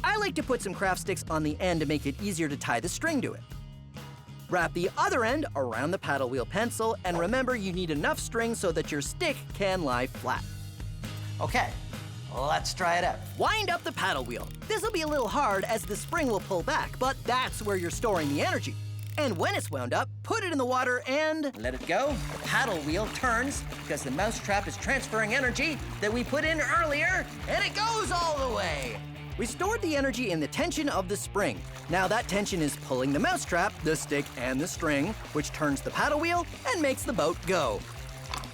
I like to put some craft sticks on the end to make it easier to tie the string to it. Wrap the other end around the paddle wheel pencil, and remember you need enough string so that your stick can lie flat. Okay, let's try it out. Wind up the paddle wheel. This will be a little hard as the spring will pull back, but that's where you're storing the energy. And when it's wound up, put it in the water and Let it go. The paddle wheel turns because the mousetrap is transferring energy that we put in earlier, and it goes all the way. we stored the energy in the tension of the spring. Now that tension is pulling the mousetrap, the stick, and the string, which turns the paddle wheel and makes the boat go.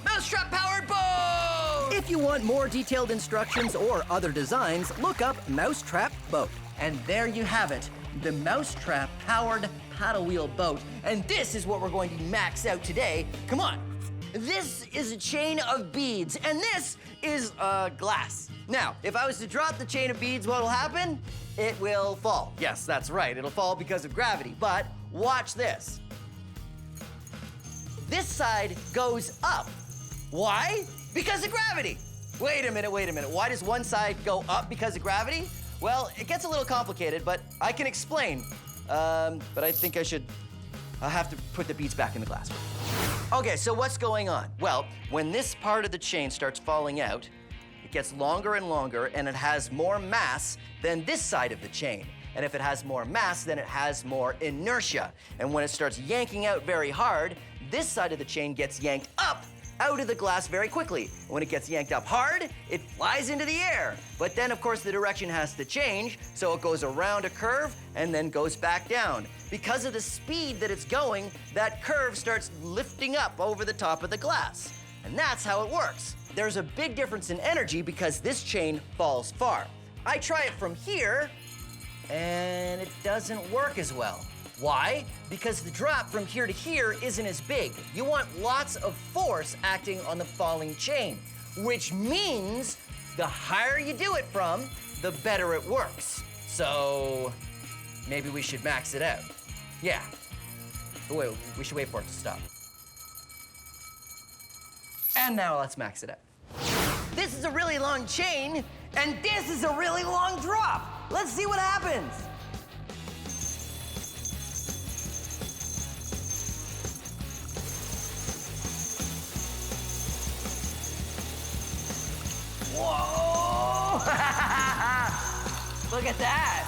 Mousetrap-powered boat! If you want more detailed instructions or other designs, look up Mousetrap Boat. And there you have it, the Mousetrap-powered paddle wheel boat. And this is what we're going to max out today. Come on. This is a chain of beads, and this is glass. Now, if I was to drop the chain of beads, what'll happen? It will fall. Yes, that's right, it'll fall because of gravity. But watch this. This side goes up. Why? Because of gravity. Wait a minute. Why does one side go up because of gravity? Well, it gets a little complicated, but I can explain. But I think I'll have to put the beads back in the glass. Okay, so what's going on? Well, when this part of the chain starts falling out, it gets longer and longer, and it has more mass than this side of the chain. And if it has more mass, then it has more inertia. And when it starts yanking out very hard, this side of the chain gets yanked up out of the glass very quickly. When it gets yanked up hard, it flies into the air. But then, of course, the direction has to change, so it goes around a curve and then goes back down. Because of the speed that it's going, that curve starts lifting up over the top of the glass. And that's how it works. There's a big difference in energy because this chain falls far. I try it from here, and it doesn't work as well. Why? Because the drop from here to here isn't as big. You want lots of force acting on the falling chain, which means the higher you do it from, the better it works. So maybe we should max it out. Yeah. But wait, we should wait for it to stop. And now let's max it out. This is a really long chain, and this is a really long drop. Let's see what happens. Whoa! Look at that!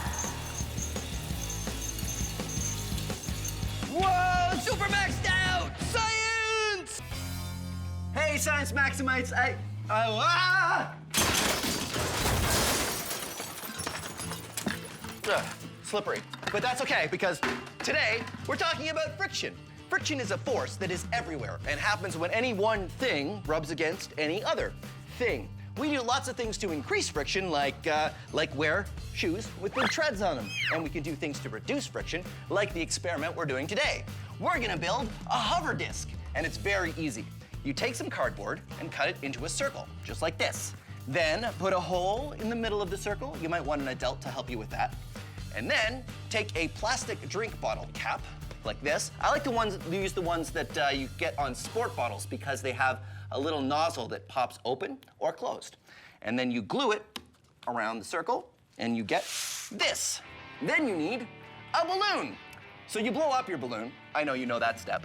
Whoa! Super maxed out! Science! Hey, Science Maximites, slippery. But that's okay, because today we're talking about friction. Friction is a force that is everywhere and happens when any one thing rubs against any other thing. We do lots of things to increase friction, like wear shoes with big treads on them. And we can do things to reduce friction, like the experiment we're doing today. We're gonna build a hover disc, and it's very easy. You take some cardboard and cut it into a circle, just like this. Then put a hole in the middle of the circle. You might want an adult to help you with that. And then take a plastic drink bottle cap, like this. I like to use the ones that you get on sport bottles because they have a little nozzle that pops open or closed. And then you glue it around the circle, and you get this. Then you need a balloon. So you blow up your balloon. I know you know that step.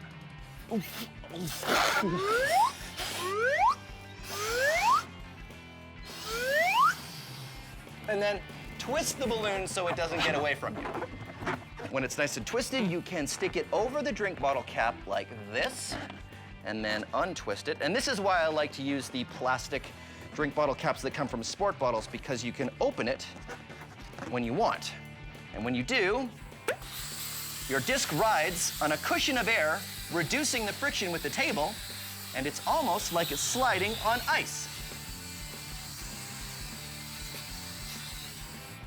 And then twist the balloon so it doesn't get away from you. When it's nice and twisted, you can stick it over the drink bottle cap like this, and then untwist it. And this is why I like to use the plastic drink bottle caps that come from sport bottles, because you can open it when you want. And when you do, your disc rides on a cushion of air, reducing the friction with the table, and it's almost like it's sliding on ice.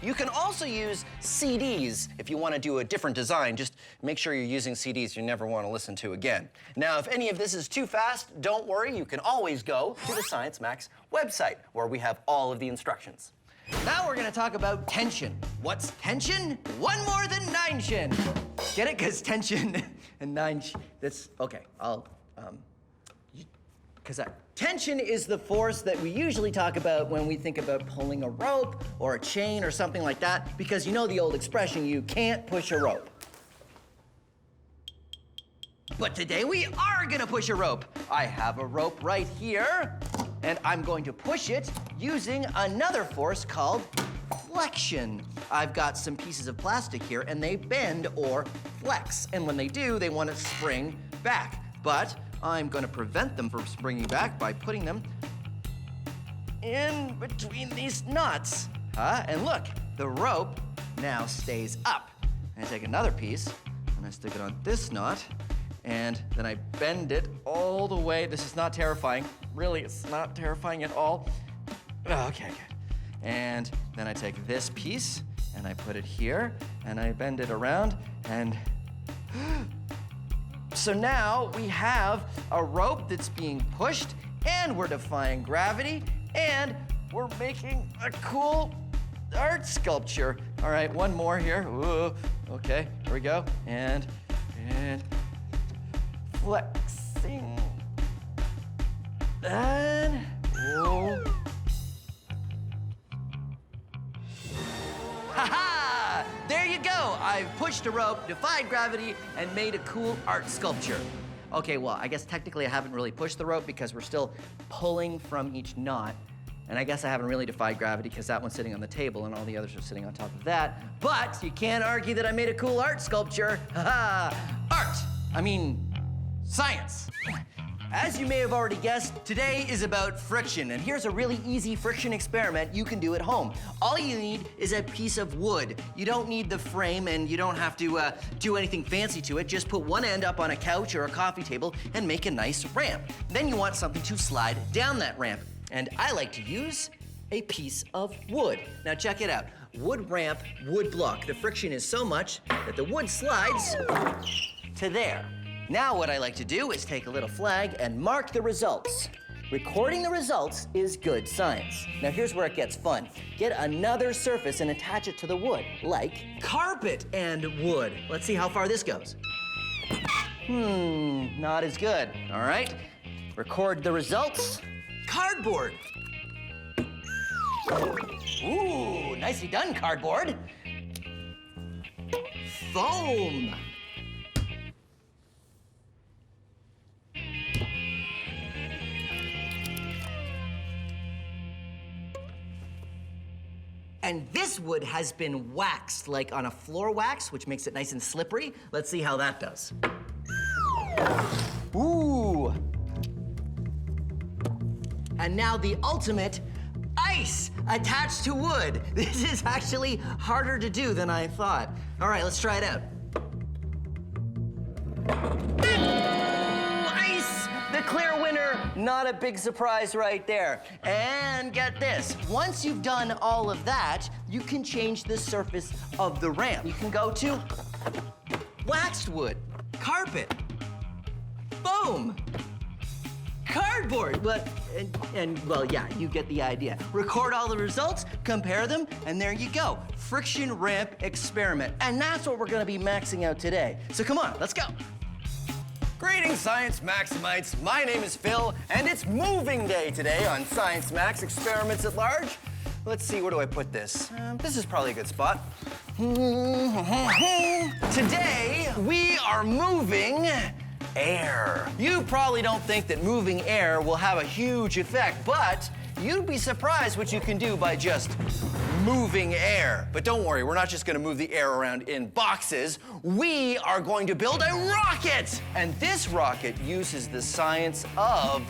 You can also use CDs if you want to do a different design. Just make sure you're using CDs you never want to listen to again. Now, if any of this is too fast, don't worry. You can always go to the Science Max website, where we have all of the instructions. Now we're going to talk about tension. What's tension? One more than nine shin. Get it? Because tension and nine, that's, okay, tension is the force that we usually talk about when we think about pulling a rope or a chain or something like that, because you know the old expression, you can't push a rope. But today we are gonna push a rope. I have a rope right here, and I'm going to push it using another force called flexion. I've got some pieces of plastic here, and they bend or flex. And when they do, they want to spring back. But I'm going to prevent them from springing back by putting them in between these knots. And look, the rope now stays up. And I take another piece, and I stick it on this knot, and then I bend it all the way. This is not terrifying. Really, it's not terrifying at all. Okay, good. And then I take this piece, and I put it here, and I bend it around, and so now we have a rope that's being pushed, and we're defying gravity, and we're making a cool art sculpture. All right, one more here. Ooh, okay, here we go. And flexing. And whoa. Ha-ha! There you go. I've pushed a rope, defied gravity, and made a cool art sculpture. Okay, well, I guess technically I haven't really pushed the rope because we're still pulling from each knot. And I guess I haven't really defied gravity because that one's sitting on the table and all the others are sitting on top of that. But you can't argue that I made a cool art sculpture. Ha-ha! Art! I mean, science. As you may have already guessed, today is about friction, and here's a really easy friction experiment you can do at home. All you need is a piece of wood. You don't need the frame, and you don't have to do anything fancy to it. Just put one end up on a couch or a coffee table and make a nice ramp. Then you want something to slide down that ramp, and I like to use a piece of wood. Now check it out. Wood ramp, wood block. The friction is so much that the wood slides to there. Now what I like to do is take a little flag and mark the results. Recording the results is good science. Now here's where it gets fun. Get another surface and attach it to the wood, like carpet and wood. Let's see how far this goes. Not as good. All right, record the results. Cardboard. Ooh, nicely done, cardboard. Foam. And this wood has been waxed, like on a floor wax, which makes it nice and slippery. Let's see how that does. Ooh. And now the ultimate ice attached to wood. This is actually harder to do than I thought. All right, let's try it out. Ice! The clear winner, not a big surprise right there. And get this, once you've done all of that, you can change the surface of the ramp. You can go to waxed wood, carpet, foam, cardboard. Well, well, yeah, you get the idea. Record all the results, compare them, and there you go. Friction ramp experiment. And that's what we're gonna be maxing out today. So come on, let's go. Greetings, Science Maximites. My name is Phil, and it's moving day today on Science Max Experiments at Large. Let's see, where do I put this? This is probably a good spot. Today, we are moving air. You probably don't think that moving air will have a huge effect, but you'd be surprised what you can do by just moving air. But don't worry, we're not just gonna move the air around in boxes. We are going to build a rocket! And this rocket uses the science of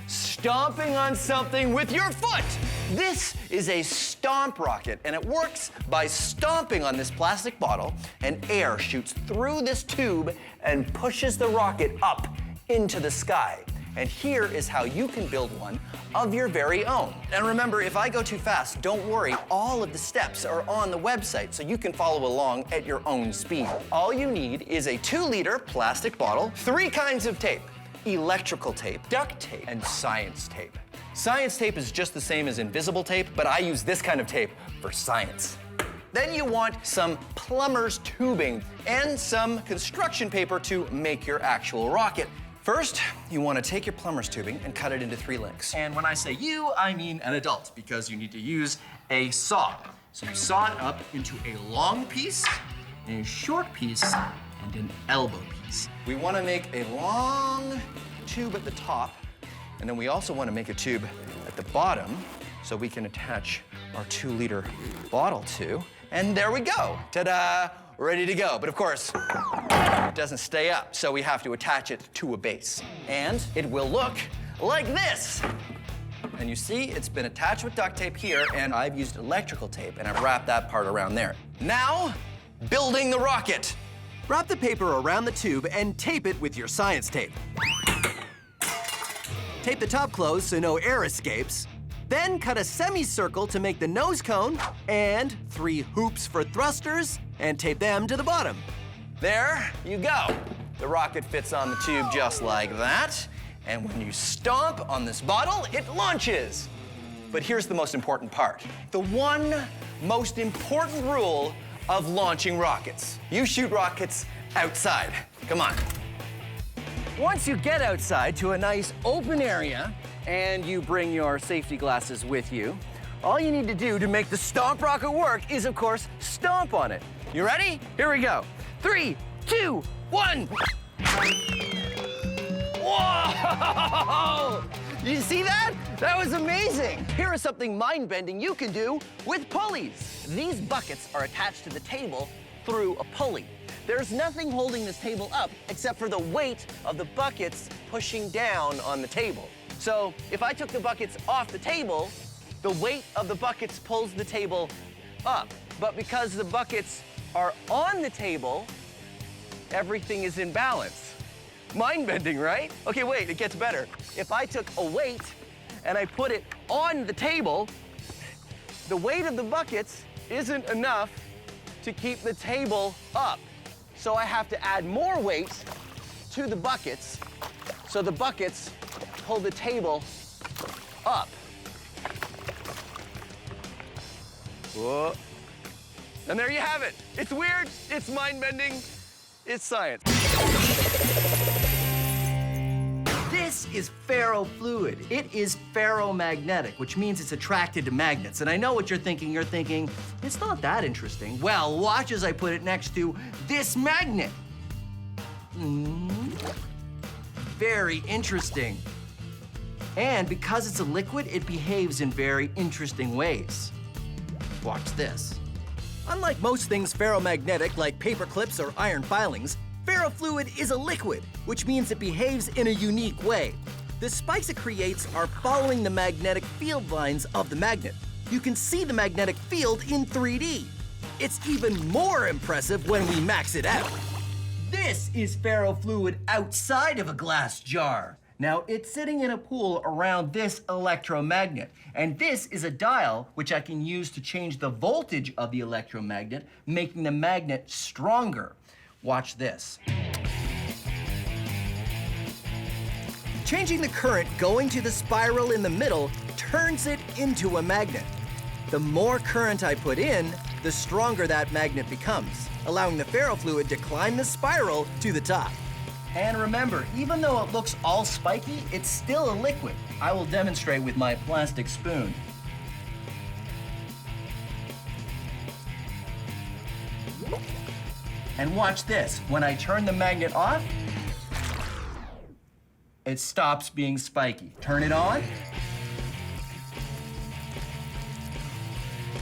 stomping on something with your foot. This is a Stomp rocket, and it works by stomping on this plastic bottle, and air shoots through this tube and pushes the rocket up into the sky. And here is how you can build one of your very own. And remember, if I go too fast, don't worry. All of the steps are on the website, so you can follow along at your own speed. All you need is a 2-liter plastic bottle, 3 kinds of tape: electrical tape, duct tape, and science tape. Science tape is just the same as invisible tape, but I use this kind of tape for science. Then you want some plumber's tubing and some construction paper to make your actual rocket. First, you want to take your plumber's tubing and cut it into 3 lengths. And when I say you, I mean an adult, because you need to use a saw. So you saw it up into a long piece, a short piece, and an elbow piece. We want to make a long tube at the top, and then we also want to make a tube at the bottom so we can attach our 2-liter bottle to. And there we go. Ta-da! ready to go. But of course, it doesn't stay up, so we have to attach it to a base. And it will look like this. And you see, it's been attached with duct tape here, and I've used electrical tape, and I've wrapped that part around there. Now, building the rocket. Wrap the paper around the tube and tape it with your science tape. Tape the top closed so no air escapes. Then cut a semicircle to make the nose cone and 3 hoops for thrusters and tape them to the bottom. There you go. The rocket fits on the tube just like that. And when you stomp on this bottle, it launches. But here's the most important part. The one most important rule of launching rockets. You shoot rockets outside. Come on. Once you get outside to a nice open area and you bring your safety glasses with you, all you need to do to make the Stomp rocket work is, of course, stomp on it. You ready? Here we go. 3, 2, 1. Whoa! Did you see that? That was amazing. Here is something mind-bending you can do with pulleys. These buckets are attached to the table through a pulley. There's nothing holding this table up except for the weight of the buckets pushing down on the table. So if I took the buckets off the table, the weight of the buckets pulls the table up. But because the buckets are on the table, everything is in balance. Mind-bending, right? Okay, wait, it gets better. If I took a weight and I put it on the table, the weight of the buckets isn't enough to keep the table up. So I have to add more weight to the buckets so the buckets pull the table up. Whoa. And there you have it. It's weird, it's mind-bending, it's science. This is ferrofluid. It is ferromagnetic, which means it's attracted to magnets. And I know what you're thinking. You're thinking, it's not that interesting. Well, watch as I put it next to this magnet. Very interesting. And because it's a liquid, it behaves in very interesting ways. Watch this. Unlike most things ferromagnetic, like paper clips or iron filings, ferrofluid is a liquid, which means it behaves in a unique way. The spikes it creates are following the magnetic field lines of the magnet. You can see the magnetic field in 3D. It's even more impressive when we max it out. This is ferrofluid outside of a glass jar. Now, it's sitting in a pool around this electromagnet. And this is a dial which I can use to change the voltage of the electromagnet, making the magnet stronger. Watch this. Changing the current going to the spiral in the middle turns it into a magnet. The more current I put in, the stronger that magnet becomes, allowing the ferrofluid to climb the spiral to the top. And remember, even though it looks all spiky, it's still a liquid. I will demonstrate with my plastic spoon. And watch this. When I turn the magnet off, it stops being spiky. Turn it on.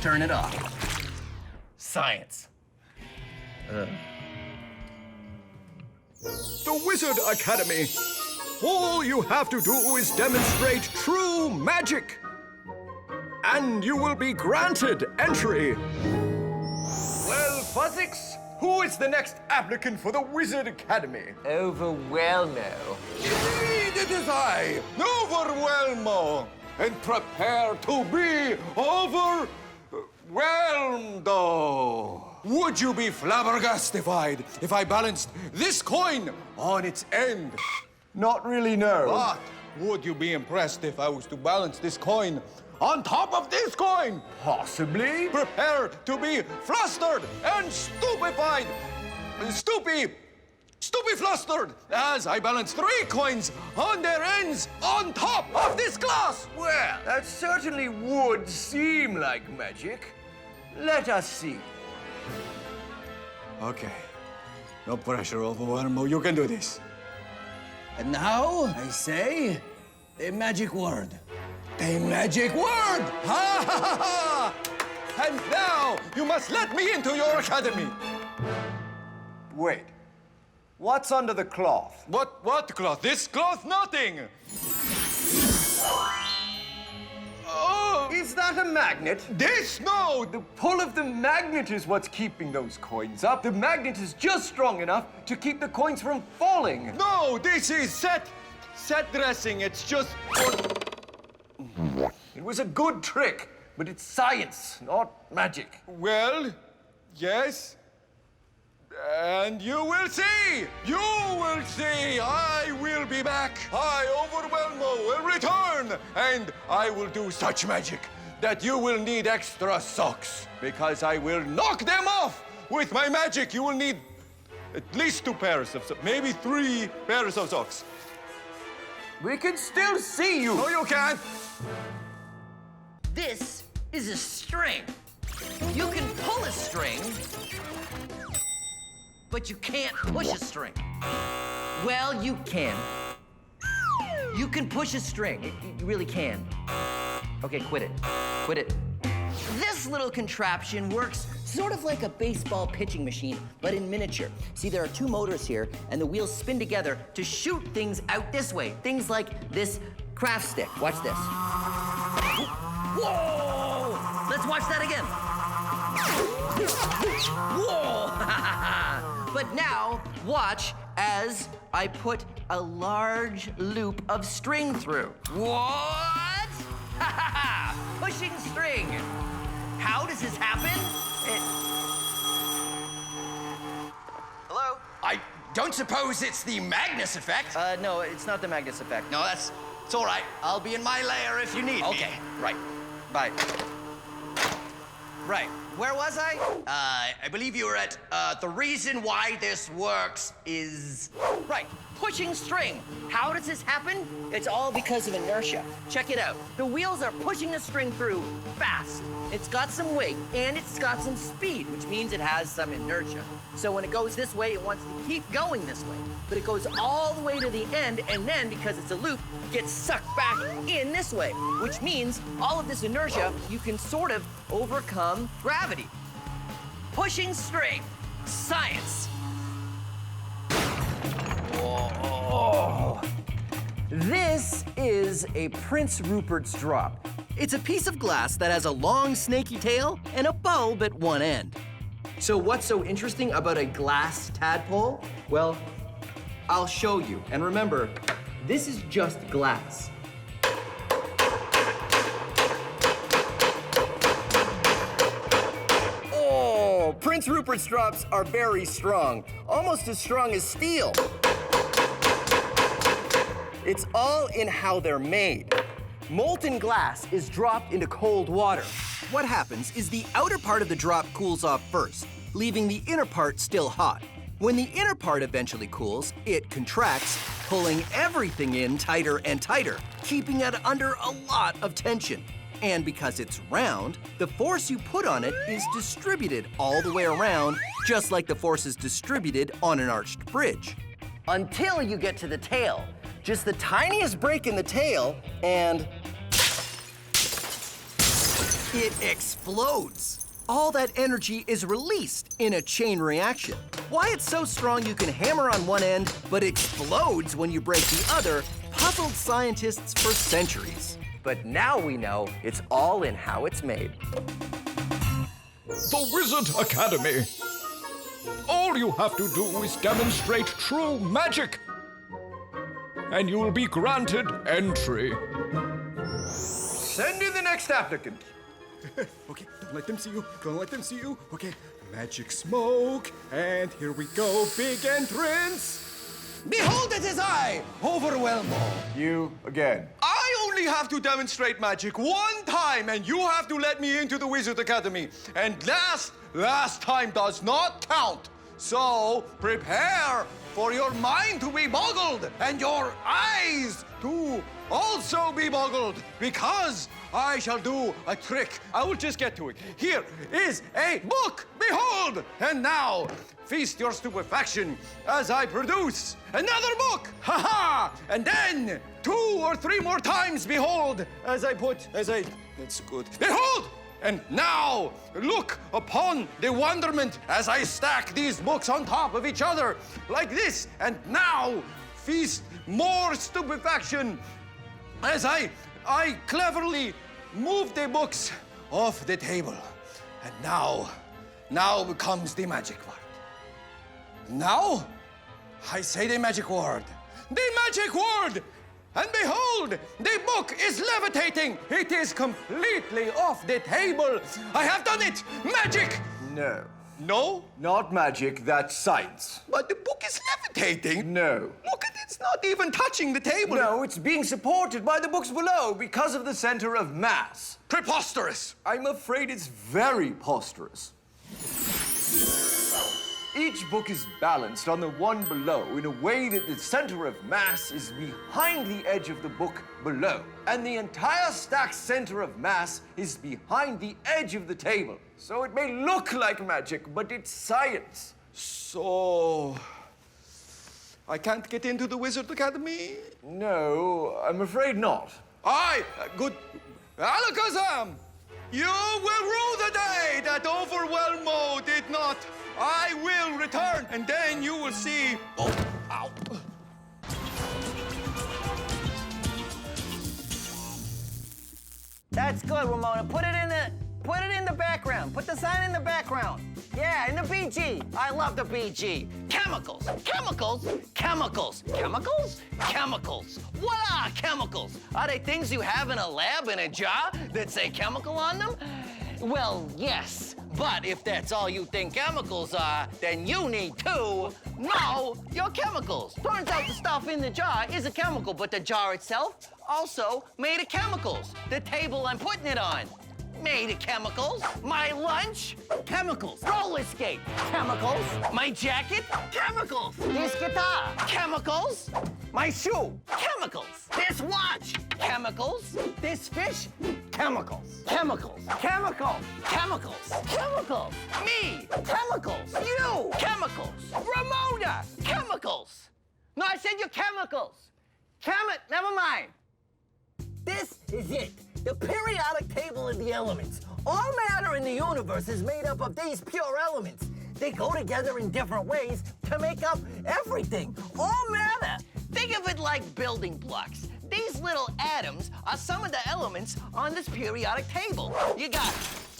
Turn it off. Science. The Wizard Academy. All you have to do is demonstrate true magic. And you will be granted entry. Well, Fuzzix, who is the next applicant for the Wizard Academy? Overwhelmo. Indeed, it is I, Overwhelmo. And prepare to be overwhelmed. Would you be flabbergastified if I balanced this coin on its end? Not really, no. But would you be impressed if I was to balance this coin on top of this coin? Possibly. Prepare to be flustered and stupefied. Stupeflustered as I balance 3 coins on their ends on top of this glass. Well, that certainly would seem like magic. Let us see. Okay. No pressure, Overwhelmo. You can do this. And now, I say, a magic word. A magic word! Ha ha ha ha! And now you must let me into your academy. Wait. What's under the cloth? What cloth? This cloth? Nothing! Oh! Is that a magnet? This? No! The pull of the magnet is what's keeping those coins up. The magnet is just strong enough to keep the coins from falling. No! This is set dressing. It's just... It was a good trick, but it's science, not magic. Well, yes. And you will see! You will see! I will be back! Overwhelmo will return! And I will do such magic that you will need extra socks. Because I will knock them off! With my magic, you will need at least 2 pairs of socks, maybe 3 pairs of socks. We can still see you. No, you can't! This is a string. You can pull a string, but you can't push a string. Well, you can. You can push a string. You really can. Okay, quit it. Quit it. This little contraption works sort of like a baseball pitching machine, but in miniature. See, there are 2 motors here, and the wheels spin together to shoot things out this way. Things like this craft stick. Watch this. Whoa! Let's watch that again. Whoa! But now, watch as I put a large loop of string through. What? Pushing string. How does this happen? Hello? I don't suppose it's the Magnus effect? No, it's not the Magnus effect. No, it's all right. I'll be in my lair if you need me. Okay, right. Bye. Right. Where was I? I believe you were at, the reason why this works is... Right. Pushing string. How does this happen? It's all because of inertia. Check it out. The wheels are pushing the string through fast. It's got some weight and it's got some speed, which means it has some inertia. So when it goes this way, it wants to keep going this way. But it goes all the way to the end, and then, because it's a loop, it gets sucked back in this way, which means all of this inertia, you can sort of overcome gravity. Pushing string. Science. Whoa. This is a Prince Rupert's drop. It's a piece of glass that has a long snaky tail and a bulb at one end. So what's so interesting about a glass tadpole? Well, I'll show you. And remember, this is just glass. Oh, Prince Rupert's drops are very strong, almost as strong as steel. It's all in how they're made. Molten glass is dropped into cold water. What happens is the outer part of the drop cools off first, leaving the inner part still hot. When the inner part eventually cools, it contracts, pulling everything in tighter and tighter, keeping it under a lot of tension. And because it's round, the force you put on it is distributed all the way around, just like the force is distributed on an arched bridge. Until you get to the tail. Just the tiniest break in the tail, and It explodes. All that energy is released in a chain reaction. Why it's so strong you can hammer on one end, but explodes when you break the other, puzzled scientists for centuries. but now we know it's all in how it's made. The Wizard Academy. All you have to do is demonstrate true magic, and you will be granted entry. Send in the next applicant. Okay, don't let them see you. Don't let them see you. Okay, magic smoke, and here we go. Big entrance. Behold, it is I, Overwhelmo. You again. I only have to demonstrate magic one time, and you have to let me into the Wizard Academy. And last time does not count. So prepare for your mind to be boggled and your eyes to also be boggled, because I shall do a trick. I will just get to it. Here is a book, behold! And now, feast your stupefaction as I produce another book, ha-ha! And then 2 or 3 more times, behold, that's good. Behold! And now, look upon the wonderment as I stack these books on top of each other like this. And now, feast more stupefaction as I cleverly move the books off the table. And now comes the magic word. Now, I say the magic word. The magic word! And behold, the book is levitating. It is completely off the table. I have done it! Magic! No. No? Not magic, that's science. But the book is levitating. No. Look, it's not even touching the table. No, it's being supported by the books below because of the center of mass. Preposterous. I'm afraid it's very posterous. Each book is balanced on the one below in a way that the center of mass is behind the edge of the book below. And the entire stack's center of mass is behind the edge of the table. So it may look like magic, but it's science. So, I can't get into the Wizard Academy? No, I'm afraid not. Aye, good. Alakazam! You will rue the day that Overwhelmo did not. I will return, and then you will see. Oh, ow. That's good, Ramona. Put it in the background. Put the sign in the background. Yeah, in the BG. I love the BG. Chemicals, chemicals, chemicals, chemicals, chemicals. What are chemicals? Are they things you have in a lab in a jar that say chemical on them? Well, yes. But if that's all you think chemicals are, then you need to know your chemicals. Turns out the stuff in the jar is a chemical, but the jar itself also made of chemicals. The table I'm putting it on, made of chemicals. My lunch, chemicals. Roller skate, chemicals. My jacket, chemicals. This guitar, chemicals. My shoe, chemicals. This watch, chemicals. This fish, chemicals. Chemicals. Chemicals. Chemicals. Chemicals. Me, chemicals. You, chemicals. Ramona, chemicals. No, I said your chemicals. Never mind. This is it. The periodic table of the elements. All matter in the universe is made up of these pure elements. They go together in different ways to make up everything. All matter. Think of it like building blocks. These little atoms are some of the elements on this periodic table. You got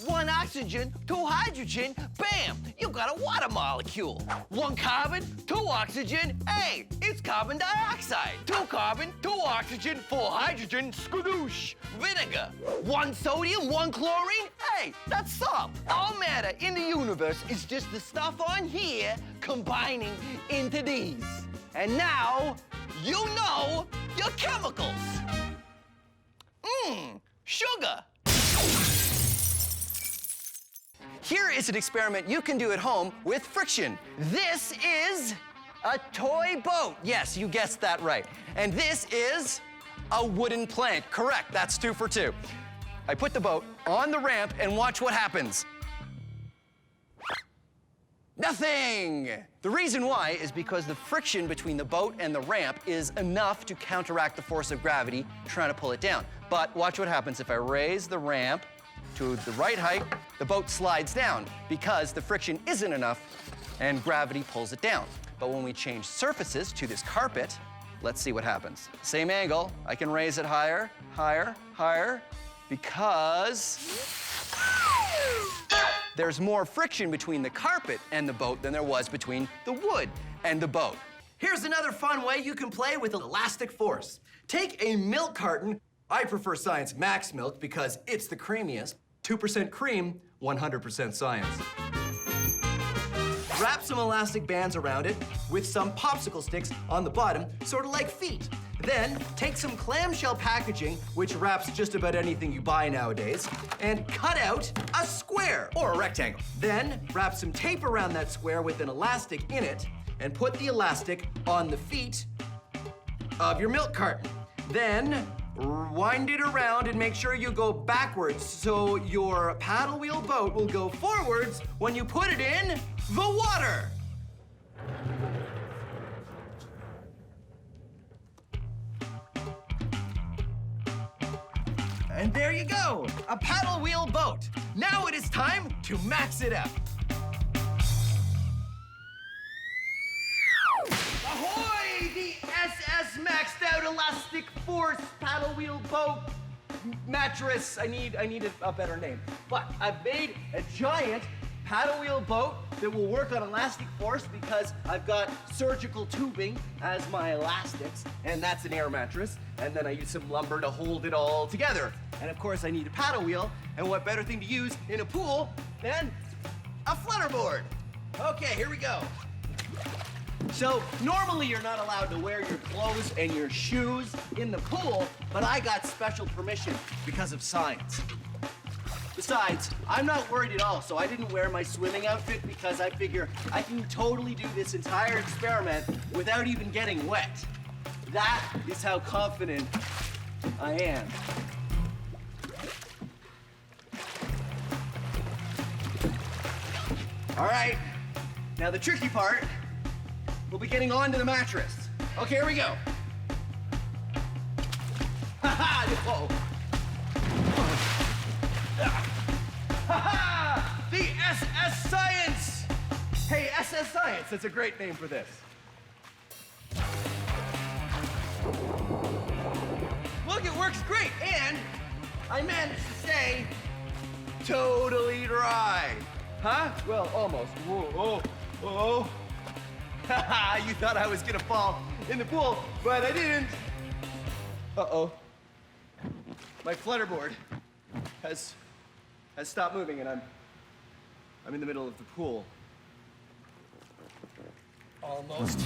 1 oxygen, 2 hydrogen, bam, you got a water molecule. 1 carbon, 2 oxygen, hey, it's carbon dioxide. 2 carbon, 2 oxygen, 4 hydrogen, skadoosh, vinegar. 1 sodium, 1 chlorine, hey, that's salt. All matter in the universe is just the stuff on here combining into these. And now, you know your chemicals. Sugar. Here is an experiment you can do at home with friction. This is a toy boat. Yes, you guessed that right. And this is a wooden plank. Correct, that's 2 for 2. I put the boat on the ramp and watch what happens. Nothing! The reason why is because the friction between the boat and the ramp is enough to counteract the force of gravity trying to pull it down. But watch what happens if I raise the ramp to the right height, the boat slides down because the friction isn't enough and gravity pulls it down. But when we change surfaces to this carpet, let's see what happens. Same angle, I can raise it higher, higher, higher, because there's more friction between the carpet and the boat than there was between the wood and the boat. Here's another fun way you can play with elastic force. Take a milk carton. I prefer Science Max Milk because it's the creamiest. 2% cream, 100% science. Wrap some elastic bands around it with some popsicle sticks on the bottom, sort of like feet. Then take some clamshell packaging, which wraps just about anything you buy nowadays, and cut out a square or a rectangle. Then wrap some tape around that square with an elastic in it, and put the elastic on the feet of your milk carton. Then wind it around and make sure you go backwards so your paddle wheel boat will go forwards when you put it in the water. And there you go, a paddle wheel boat. Now it is time to max it out. Ahoy! The SS maxed out elastic force paddle wheel boat mattress. I need a better name. But I've made a giant paddle wheel boat that will work on elastic force because I've got surgical tubing as my elastics, and that's an air mattress. And then I use some lumber to hold it all together. And of course I need a paddle wheel, and what better thing to use in a pool than a flutterboard? Okay, here we go. So normally you're not allowed to wear your clothes and your shoes in the pool, but I got special permission because of science. Besides, I'm not worried at all, so I didn't wear my swimming outfit because I figure I can totally do this entire experiment without even getting wet. That is how confident I am. All right, now the tricky part, we'll be getting onto the mattress. Okay, here we go. Ha ha! Whoa. Ha-ha! The SS Science! Hey, SS Science, that's a great name for this. Look, it works great, and I managed to stay totally dry. Huh? Well, almost. Whoa, whoa, whoa. Haha, you thought I was gonna fall in the pool, but I didn't. Uh-oh. My flutterboard has stopped moving, and I'm in the middle of the pool. Almost.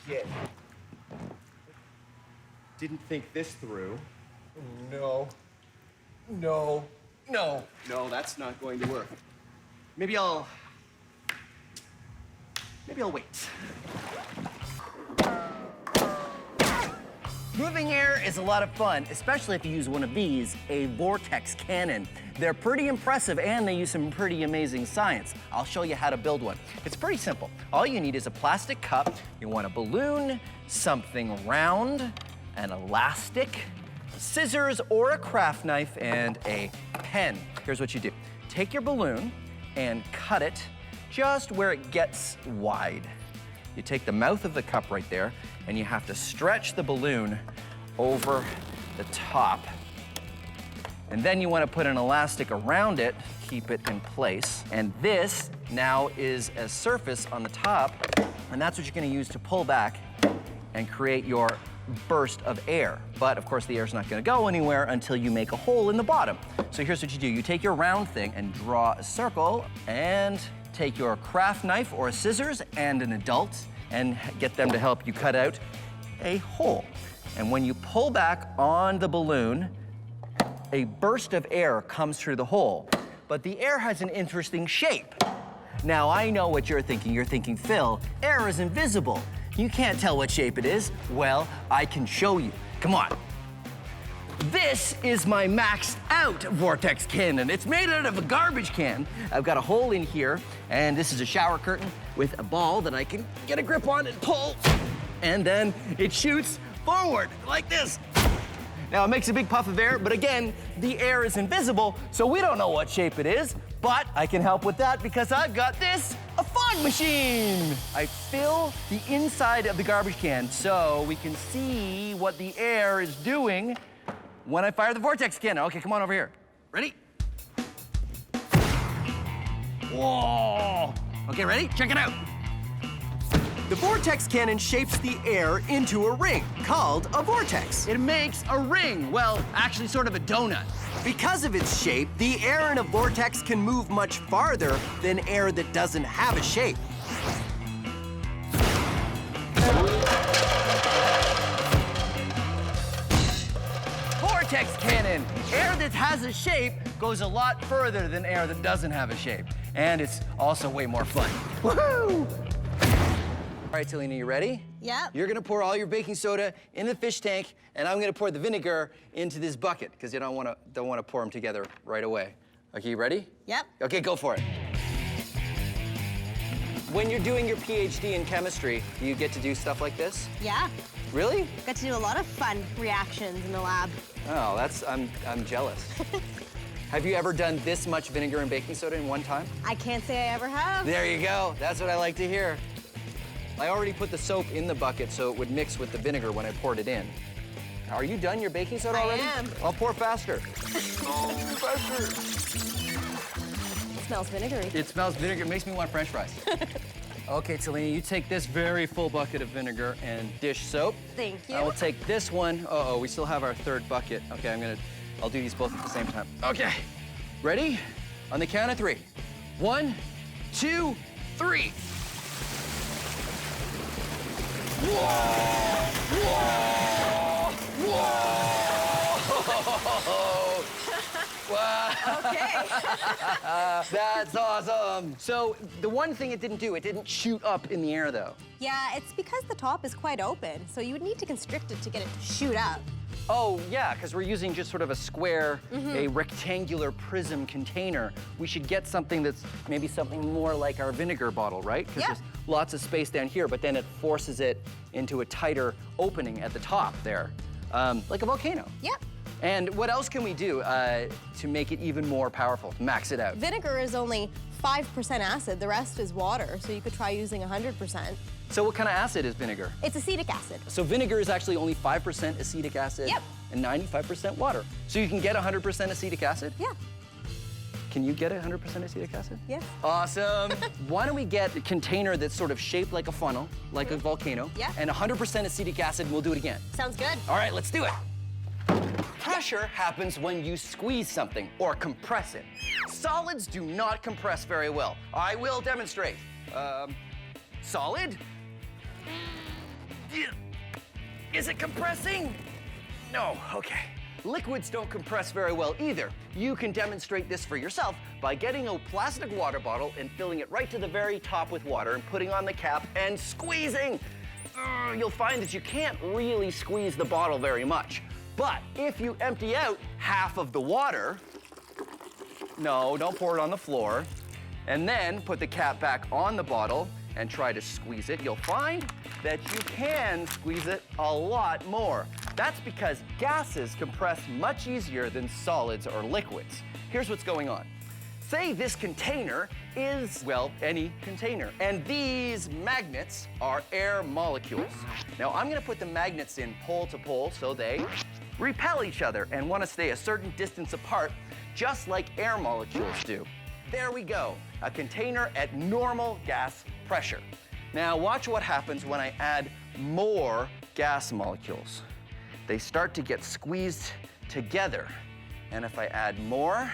Yeah. Didn't think this through. No. No. No. No, that's not going to work. Maybe I'll wait. Moving air is a lot of fun, especially if you use one of these, a Vortex cannon. They're pretty impressive and they use some pretty amazing science. I'll show you how to build one. It's pretty simple. All you need is a plastic cup, you want a balloon, something round, an elastic, scissors or a craft knife, and a pen. Here's what you do. Take your balloon and cut it just where it gets wide. You take the mouth of the cup right there, and you have to stretch the balloon over the top. And then you want to put an elastic around it, keep it in place. And this now is a surface on the top, and that's what you're going to use to pull back and create your burst of air. But of course the air's not going to go anywhere until you make a hole in the bottom. So here's what you do. You take your round thing and draw a circle, and take your craft knife or a scissors and an adult and get them to help you cut out a hole. And when you pull back on the balloon, a burst of air comes through the hole. But the air has an interesting shape. Now I know what you're thinking. You're thinking, Phil, air is invisible. You can't tell what shape it is. Well, I can show you. Come on. This is my maxed out Vortex cannon. It's made out of a garbage can. I've got a hole in here, and this is a shower curtain with a ball that I can get a grip on and pull. And then it shoots forward like this. Now it makes a big puff of air, but again, the air is invisible, so we don't know what shape it is, but I can help with that because I've got this, a fog machine. I fill the inside of the garbage can so we can see what the air is doing when I fire the Vortex cannon. Okay, come on over here. Ready? Whoa! Okay, ready? Check it out. The Vortex cannon shapes the air into a ring called a vortex. It makes a ring, well, actually sort of a donut. Because of its shape, the air in a vortex can move much farther than air that doesn't have a shape. Vortex cannon. Air that has a shape goes a lot further than air that doesn't have a shape. And it's also way more fun. Woohoo! All right, Talina, you ready? Yep. You're gonna pour all your baking soda in the fish tank, and I'm gonna pour the vinegar into this bucket, because you don't wanna pour them together right away. Okay, you ready? Yep. Okay, go for it. When you're doing your PhD in chemistry, do you get to do stuff like this? Yeah. Really? Got to do a lot of fun reactions in the lab. Oh, I'm jealous. Have you ever done this much vinegar and baking soda in one time? I can't say I ever have. There you go. That's what I like to hear. I already put the soap in the bucket so it would mix with the vinegar when I poured it in. Are you done your baking soda already? I am. I'll pour faster. Oh, faster. It smells vinegary. It smells vinegar. It makes me want French fries. Okay, Talini, you take this very full bucket of vinegar and dish soap. Thank you. I will take this one. Uh-oh, we still have our third bucket. Okay, I'll do these both at the same time. Okay, ready? On the count of 3. 1, 2, 3. Whoa! Whoa! Whoa! Wow. Okay. That's awesome. So the one thing it didn't do, it didn't shoot up in the air though. Yeah, it's because the top is quite open, so you would need to constrict it to get it to shoot up. Oh yeah, because we're using just sort of a square, a rectangular prism container. We should get something that's maybe something more like our vinegar bottle, right? Because there's lots of space down here, but then it forces it into a tighter opening at the top there, like a volcano. Yep. And what else can we do to make it even more powerful, to max it out? Vinegar is only 5% acid, the rest is water, so you could try using 100%. So what kind of acid is vinegar? It's acetic acid. So vinegar is actually only 5% acetic acid and 95% water. So you can get 100% acetic acid? Yeah. Can you get 100% acetic acid? Yes. Awesome. Why don't we get a container that's sort of shaped like a funnel, like a volcano, and 100% acetic acid, and we'll do it again. Sounds good. All right, let's do it. Pressure happens when you squeeze something or compress it. Solids do not compress very well. I will demonstrate. Solid? Is it compressing? No, okay. Liquids don't compress very well either. You can demonstrate this for yourself by getting a plastic water bottle and filling it right to the very top with water and putting on the cap and squeezing. You'll find that you can't really squeeze the bottle very much. But if you empty out half of the water, no, don't pour it on the floor, and then put the cap back on the bottle and try to squeeze it, you'll find that you can squeeze it a lot more. That's because gases compress much easier than solids or liquids. Here's what's going on. Say this container is, well, any container. And these magnets are air molecules. Now I'm gonna put the magnets in pole to pole so they repel each other and wanna stay a certain distance apart, just like air molecules do. There we go, a container at normal gas pressure. Now watch what happens when I add more gas molecules. They start to get squeezed together. And if I add more,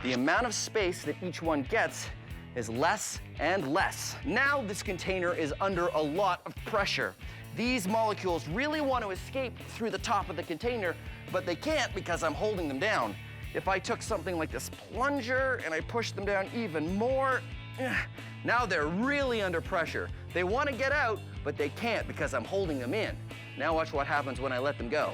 the amount of space that each one gets is less and less. Now this container is under a lot of pressure. These molecules really want to escape through the top of the container, but they can't because I'm holding them down. If I took something like this plunger and I pushed them down even more, now they're really under pressure. They want to get out, but they can't because I'm holding them in. Now watch what happens when I let them go.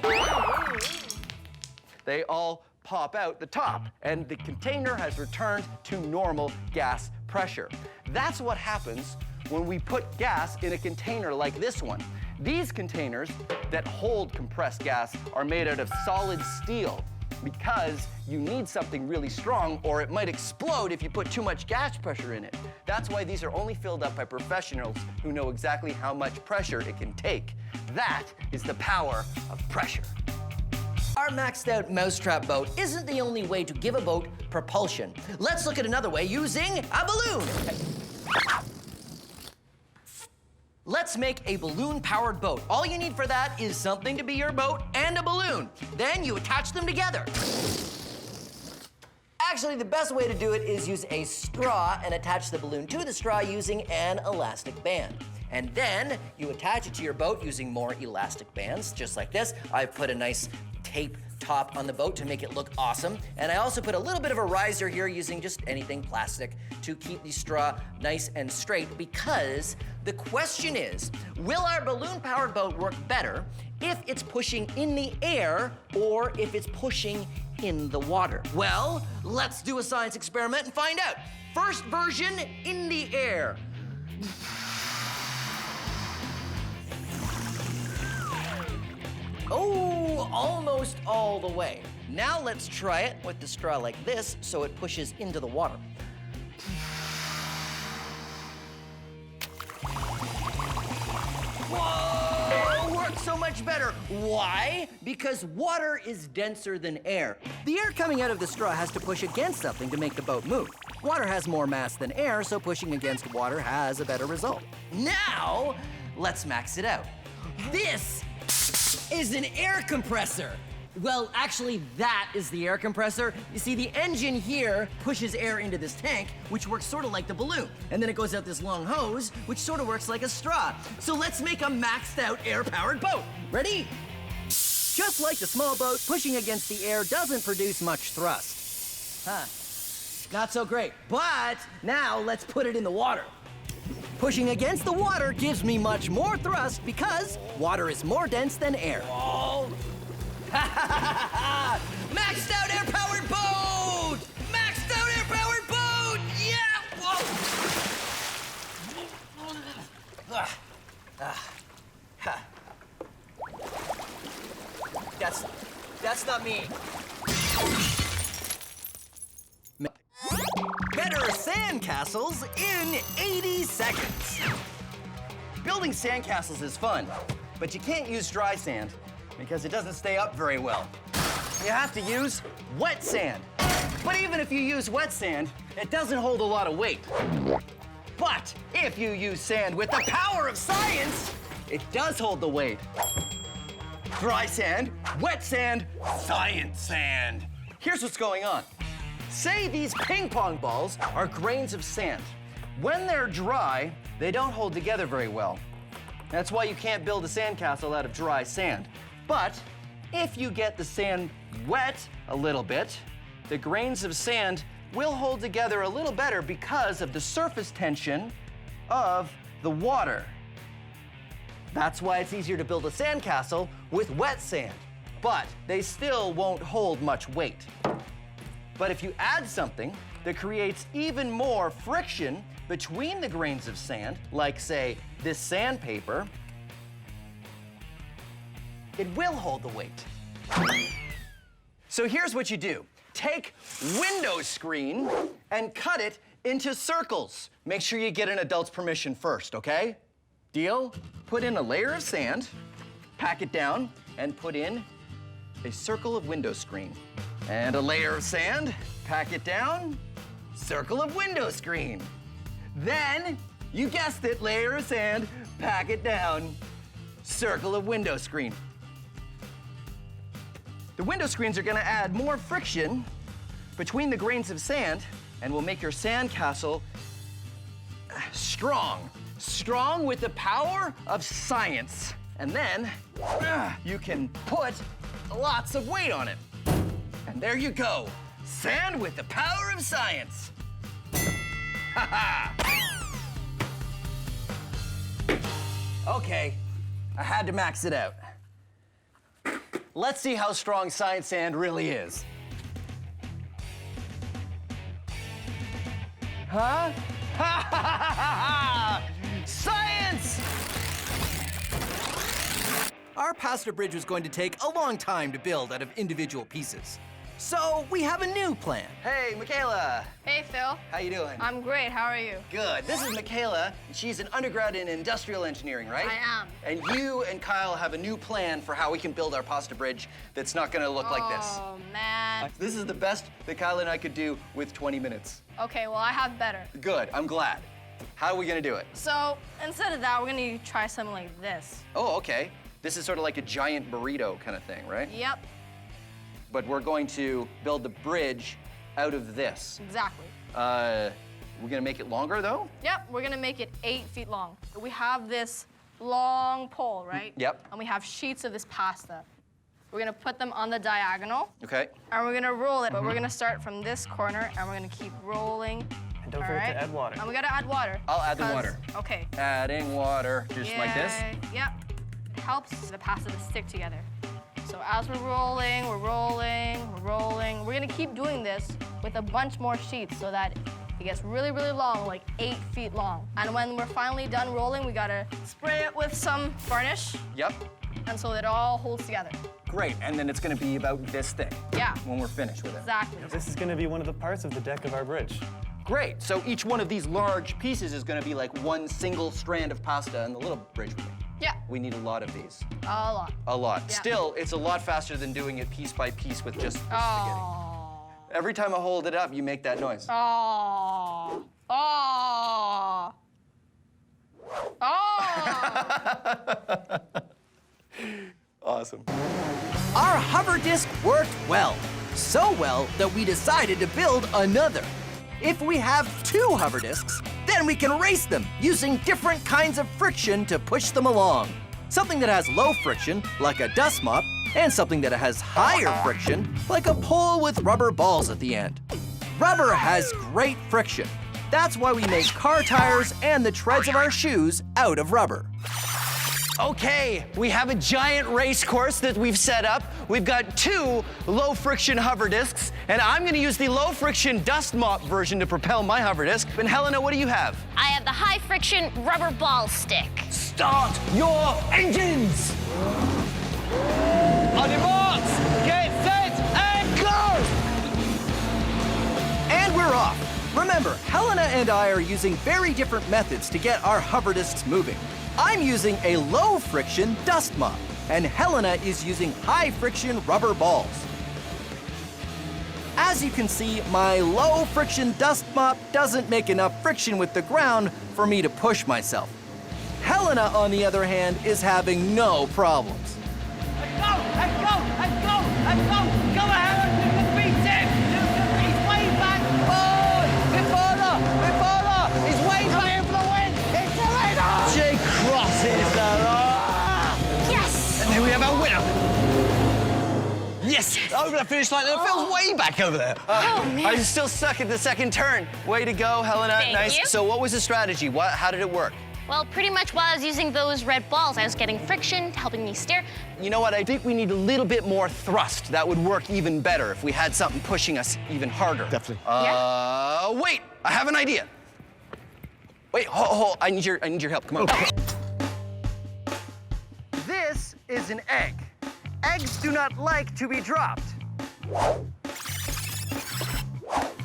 They all pop out the top, and the container has returned to normal gas pressure. That's what happens when we put gas in a container like this one. These containers that hold compressed gas are made out of solid steel because you need something really strong or it might explode if you put too much gas pressure in it. That's why these are only filled up by professionals who know exactly how much pressure it can take. That is the power of pressure. Our maxed out Mousetrap boat isn't the only way to give a boat propulsion. Let's look at another way using a balloon. Let's make a balloon-powered boat. All you need for that is something to be your boat and a balloon. Then you attach them together. Actually, the best way to do it is use a straw and attach the balloon to the straw using an elastic band. And then you attach it to your boat using more elastic bands, just like this. I've put a nice tape top on the boat to make it look awesome. And I also put a little bit of a riser here using just anything plastic to keep the straw nice and straight, because the question is, will our balloon-powered boat work better if it's pushing in the air or if it's pushing in the water? Well, let's do a science experiment and find out. First version, in the air. Oh, almost all the way. Now let's try it with the straw like this so it pushes into the water. Whoa! Works so much better. Why? Because water is denser than air. The air coming out of the straw has to push against something to make the boat move. Water has more mass than air, so pushing against water has a better result. Now, let's max it out. This is an air compressor. Well, actually, that is the air compressor. You see, the engine here pushes air into this tank, which works sort of like the balloon. And then it goes out this long hose, which sort of works like a straw. So let's make a maxed out air-powered boat. Ready? Just like the small boat, pushing against the air doesn't produce much thrust. Huh. Not so great. But now let's put it in the water. Pushing against the water gives me much more thrust because water is more dense than air. Oh. Maxed out air-powered boat! Maxed out air-powered boat! Yeah! Whoa! That's not me. Better sandcastles in 80 seconds. Building sandcastles is fun, but you can't use dry sand because it doesn't stay up very well. You have to use wet sand. But even if you use wet sand, it doesn't hold a lot of weight. But if you use sand with the power of science, it does hold the weight. Dry sand, wet sand, science sand. Here's what's going on. Say these ping pong balls are grains of sand. When they're dry, they don't hold together very well. That's why you can't build a sandcastle out of dry sand. But if you get the sand wet a little bit, the grains of sand will hold together a little better because of the surface tension of the water. That's why it's easier to build a sandcastle with wet sand. But they still won't hold much weight. But if you add something that creates even more friction between the grains of sand, like say this sandpaper, it will hold the weight. So here's what you do. Take window screen and cut it into circles. Make sure you get an adult's permission first, okay? Deal? Put in a layer of sand, pack it down, and put in a circle of window screen. And a layer of sand, pack it down, circle of window screen. Then, you guessed it, layer of sand, pack it down, circle of window screen. The window screens are gonna add more friction between the grains of sand and will make your sandcastle strong. Strong with the power of science. And then, you can put lots of weight on it. And there you go. Sand with the power of science. Ha ha! Okay, I had to max it out. Let's see how strong science sand really is. Huh? Ha ha ha ha! Science! Our pasta bridge was going to take a long time to build out of individual pieces. So we have a new plan. Hey, Michaela. Hey, Phil. How you doing? I'm great. How are you? Good. This is Michaela. She's an undergrad in industrial engineering, right? I am. And you and Kyle have a new plan for how we can build our pasta bridge that's not gonna look like this. Oh, man. This is the best that Kyle and I could do with 20 minutes. Okay, well, I have better. Good, I'm glad. How are we gonna do it? So, instead of that, we're gonna try something like this. Oh, okay. This is sort of like a giant burrito kind of thing, right? Yep, But we're going to build the bridge out of this. exactly. We're gonna make it longer, though? Yep, we're gonna make it 8 feet long. We have this long pole, right? Yep. And we have sheets of this pasta. We're gonna put them on the diagonal, Okay. and we're gonna roll it, but we're gonna start from this corner, and we're gonna keep rolling. And don't All forget right? to add water. And we gotta add water. I'll add the 'cause- water. Okay. Adding water, just like this? Yep. It helps the pasta to stick together. So as we're rolling, we're rolling, we're rolling. We're gonna keep doing this with a bunch more sheets so that it gets really, really long, like 8 feet long. And when we're finally done rolling, we gotta spray it with some varnish. Yep. and so it all holds together. Great, and then it's gonna be about this thing. Yeah. When we're finished with it. Exactly. This is going to be one of the parts of the deck of our bridge. Great, so each one of these large pieces is gonna be like one single strand of pasta, and the little bridge would be. Yeah. We need a lot of these. A lot. A lot. Yeah. Still, it's a lot faster than doing it piece by piece with just the spaghetti. Oh. Every time I hold it up, you make that noise. Oh. Oh. Oh. Awesome. Our hover disc worked well. So well that we decided to build another. If we have 2 hover discs, then we can race them using different kinds of friction to push them along. Something that has low friction, like a dust mop, and something that has higher friction, like a pole with rubber balls at the end. Rubber has great friction. That's why we make car tires and the treads of our shoes out of rubber. Okay, we have a giant race course that we've set up. We've got 2 low-friction hover discs, and I'm gonna use the low-friction dust mop version to propel my hover disc. And Helena, what do you have? I have the high friction rubber ball stick. Start your engines! On your marks, get set, and go! And we're off. Remember, Helena and I are using very different methods to get our hover discs moving. I'm using a low-friction dust mop, and Helena is using high-friction rubber balls. As you can see, my low-friction dust mop doesn't make enough friction with the ground for me to push myself. Helena, on the other hand, is having no problems. Let's go! Go ahead and beat him! He's way back! Forward! Bit further! He's way back! In for the win! It's the leader! She crosses the line! Yes! And then we have our winner. Yes! Over the finish line. It feels way back over there. Oh, man. I'm still stuck at the second turn. Way to go, Helena. Thank Nice. you. So what was the strategy? How did it work? Well, pretty much while I was using those red balls, I was getting friction, helping me steer. You know what? I think we need a little bit more thrust. That would work even better if we had something pushing us even harder. Definitely. Wait! I have an idea. Wait, hold. I need your help. Come on. This is an egg. Eggs do not like to be dropped.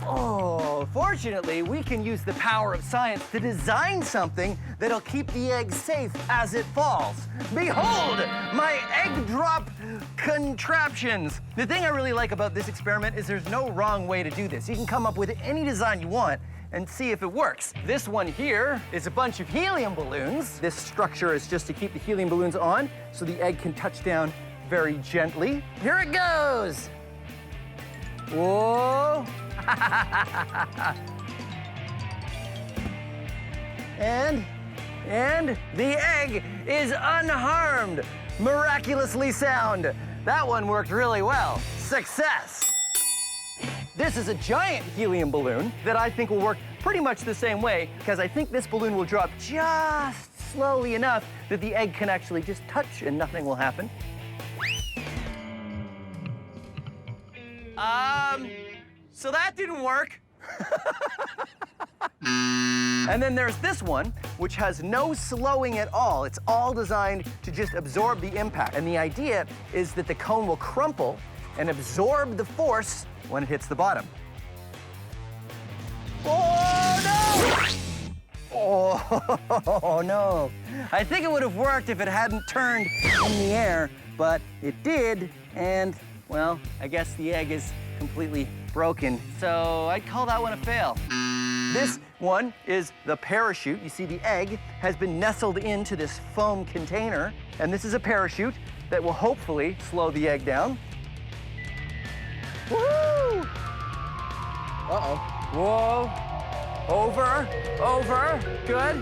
Oh, fortunately, we can use the power of science to design something that'll keep the egg safe as it falls. Behold, my egg drop contraptions. The thing I really like about this experiment is there's no wrong way to do this. You can come up with any design you want and see if it works. This one here is a bunch of helium balloons. This structure is just to keep the helium balloons on so the egg can touch down very gently. Here it goes. Whoa. And the egg is unharmed, miraculously sound. That one worked really well. Success. This is a giant helium balloon that I think will work pretty much the same way, because I think this balloon will drop just slowly enough that the egg can actually just touch and nothing will happen. So that didn't work. And then there's this one, which has no slowing at all. It's all designed to just absorb the impact. And the idea is that the cone will crumple and absorb the force when it hits the bottom. Oh, no! Oh, no. I think it would have worked if it hadn't turned in the air, but it did, and, well, I guess the egg is completely broken. So I'd call that one a fail. This one is the parachute. You see the egg has been nestled into this foam container, and this is a parachute that will hopefully slow the egg down. Woo! Uh-oh. Whoa. Over, good.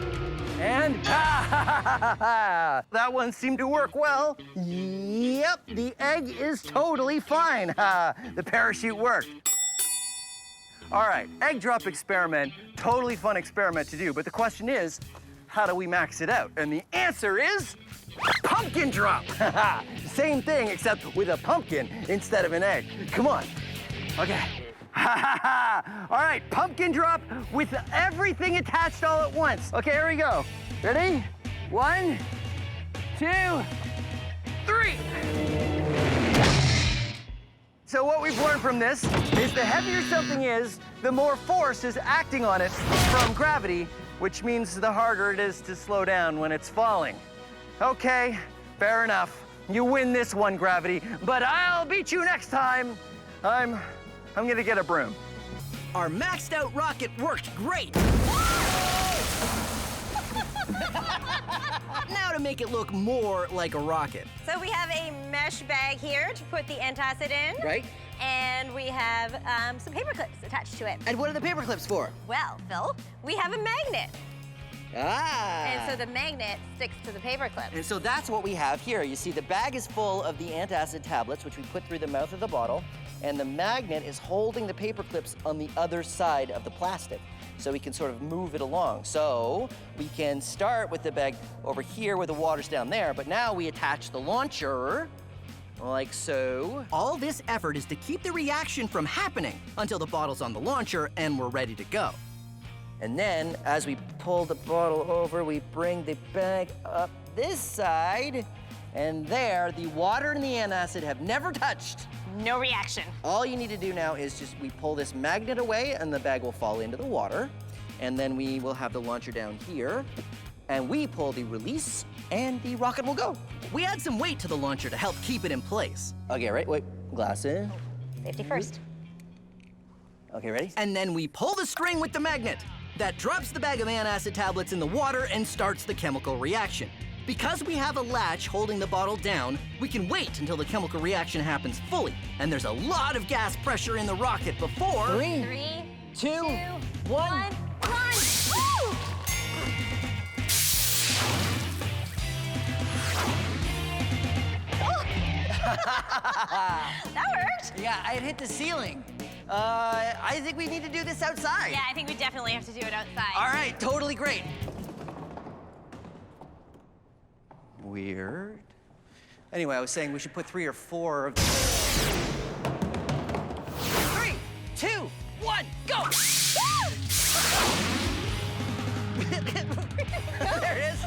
And that one seemed to work well. Yep, the egg is totally fine. The parachute worked. All right, egg drop experiment, totally fun experiment to do, but the question is, how do we max it out? And the answer is pumpkin drop. Same thing, except with a pumpkin instead of an egg. Come on. Okay. All right, pumpkin drop with everything attached all at once. Okay, here we go. Ready? 1, 2, 3. So what we've learned from this is the heavier something is, the more force is acting on it from gravity, which means the harder it is to slow down when it's falling. Okay, fair enough. You win this one, Gravity, but I'll beat you next time. I'm gonna get a broom. Our maxed out rocket worked great. Now to make it look more like a rocket. So we have a mesh bag here to put the antacid in. Right. And we have some paper clips attached to it. And what are the paper clips for? Well, Phil, we have a magnet. Ah. And so the magnet sticks to the paper clip. And so that's what we have here. You see, the bag is full of the antacid tablets, which we put through the mouth of the bottle, and the magnet is holding the paper clips on the other side of the plastic, so we can sort of move it along. So we can start with the bag over here where the water's down there, but now we attach the launcher like so. All this effort is to keep the reaction from happening until the bottle's on the launcher and we're ready to go. And then, as we pull the bottle over, we bring the bag up this side, and there, the water and the antacid have never touched. No reaction. All you need to do now is we pull this magnet away, and the bag will fall into the water, and then we will have the launcher down here, and we pull the release, and the rocket will go. We add some weight to the launcher to help keep it in place. Okay, right, wait, glasses. Safety first. Okay, ready? And then we pull the string with the magnet. That drops the bag of antacid tablets in the water and starts the chemical reaction. Because we have a latch holding the bottle down, we can wait until the chemical reaction happens fully. And there's a lot of gas pressure in the rocket before... 3, 2, 1, launch! Woo! That worked. Yeah, it hit the ceiling. I think we need to do this outside. Yeah, I think we definitely have to do it outside. All right, totally great. Weird. Anyway, I was saying we should put 3 or 4 of them. 3, 2, 1, go! There it is.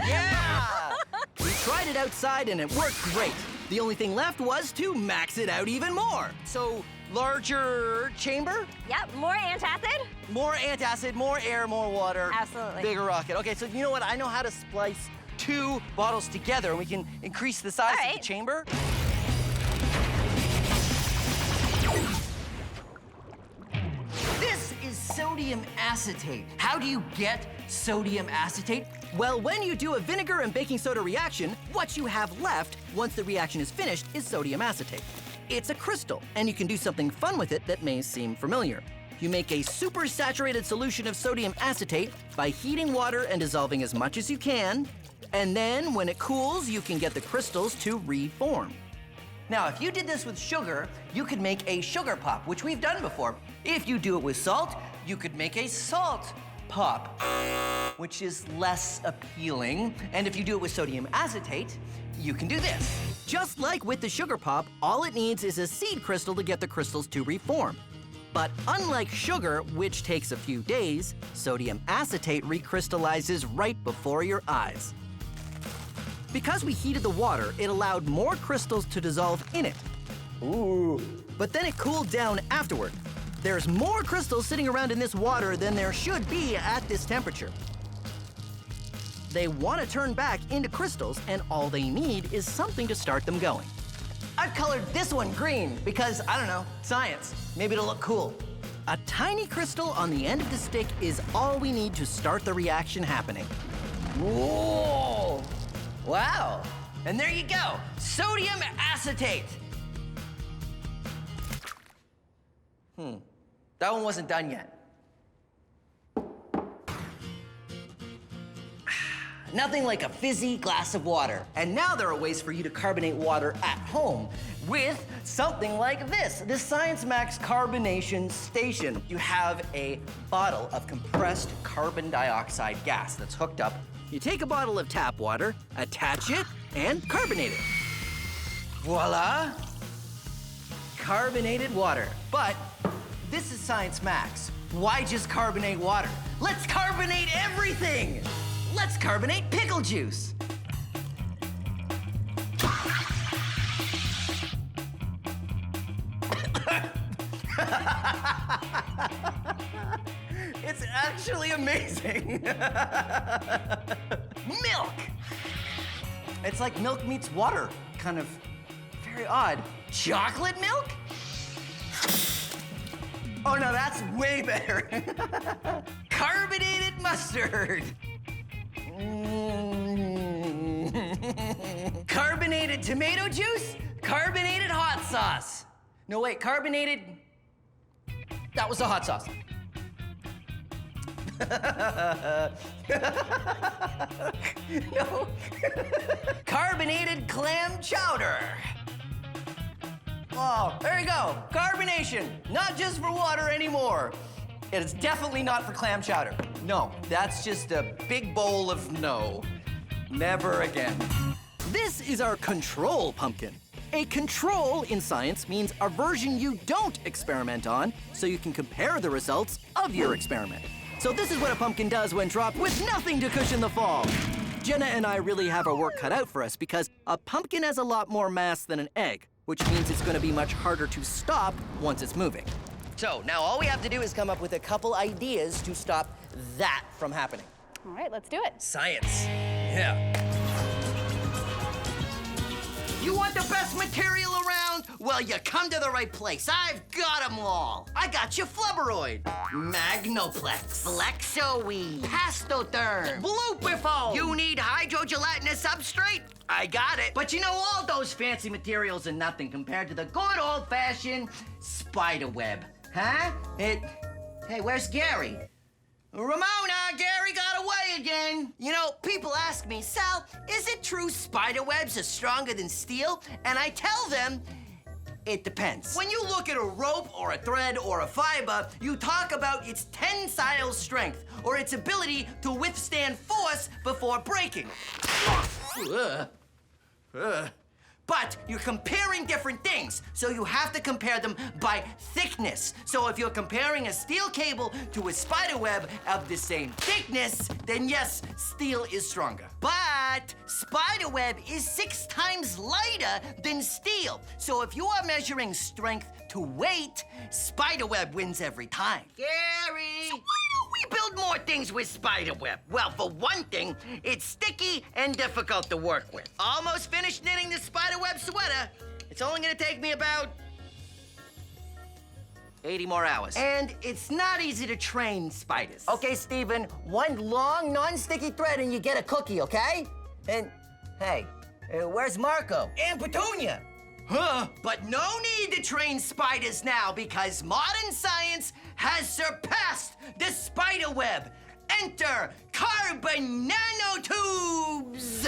Yeah! We tried it outside and it worked great. The only thing left was to max it out even more. So, larger chamber? Yep, more antacid. More antacid, more air, more water. Absolutely. Bigger rocket. Okay, so you know what? I know how to splice 2 bottles together, and we can increase the size of the chamber. This is sodium acetate. How do you get sodium acetate? Well, when you do a vinegar and baking soda reaction, what you have left, once the reaction is finished, is sodium acetate. It's a crystal, and you can do something fun with it that may seem familiar. You make a supersaturated solution of sodium acetate by heating water and dissolving as much as you can, and then when it cools, you can get the crystals to reform. Now, if you did this with sugar, you could make a sugar pop, which we've done before. If you do it with salt, you could make a salt pop, which is less appealing. And if you do it with sodium acetate, you can do this. Just like with the sugar pop, all it needs is a seed crystal to get the crystals to reform. But unlike sugar, which takes a few days, sodium acetate recrystallizes right before your eyes. Because we heated the water, it allowed more crystals to dissolve in it. Ooh. But then it cooled down afterward. There's more crystals sitting around in this water than there should be at this temperature. They want to turn back into crystals, and all they need is something to start them going. I've colored this one green because, I don't know, science. Maybe it'll look cool. A tiny crystal on the end of the stick is all we need to start the reaction happening. Whoa! Wow. And there you go, sodium acetate. That one wasn't done yet. Nothing like a fizzy glass of water. And now there are ways for you to carbonate water at home with something like this, the Science Max Carbonation Station. You have a bottle of compressed carbon dioxide gas that's hooked up. You take a bottle of tap water, attach it, and carbonate it. Voila! Carbonated water. But this is Science Max. Why just carbonate water? Let's carbonate everything! Let's carbonate pickle juice. It's actually amazing. Milk! It's like milk meets water, kind of very odd. Chocolate milk? Oh no, that's way better. Carbonated mustard. Carbonated tomato juice, carbonated hot sauce. No, wait, carbonated... That was the hot sauce. No. Carbonated clam chowder. Oh, there you go. Carbonation. Not just for water anymore. It is definitely not for clam chowder. No, that's just a big bowl of no. Never again. This is our control pumpkin. A control in science means a version you don't experiment on, so you can compare the results of your experiment. So this is what a pumpkin does when dropped with nothing to cushion the fall. Jenna and I really have our work cut out for us because a pumpkin has a lot more mass than an egg, which means it's going to be much harder to stop once it's moving. So now all we have to do is come up with a couple ideas to stop that from happening. All right, let's do it. Science. Yeah. You want the best material around? Well, you come to the right place. I've got them all. I got you flubberoid, magnoplex, flexoweed, pastotherm, blooperfoam. You need hydrogelatinous substrate? I got it. But you know, all those fancy materials are nothing compared to the good old-fashioned spider web. Huh? Hey, where's Gary? Ramona, Gary got away again. You know, people ask me, Sal, is it true spider webs are stronger than steel? And I tell them, it depends. When you look at a rope or a thread or a fiber, you talk about its tensile strength or its ability to withstand force before breaking. But you're comparing different things, so you have to compare them by thickness. So if you're comparing a steel cable to a spider web of the same thickness, then yes, steel is stronger. But spider web is 6 times lighter than steel. So if you are measuring strength to weight, spider web wins every time. Gary! So why don't we build more things with spider web? Well, for one thing, it's sticky and difficult to work with. Almost finished knitting the spider web sweater. It's only gonna take me about 80 more hours. And it's not easy to train spiders. Okay, Steven, one long, non-sticky thread and you get a cookie, okay? And, hey, where's Marco? And Petunia. Huh? But no need to train spiders now because modern science has surpassed the spider web. Enter carbon nanotubes.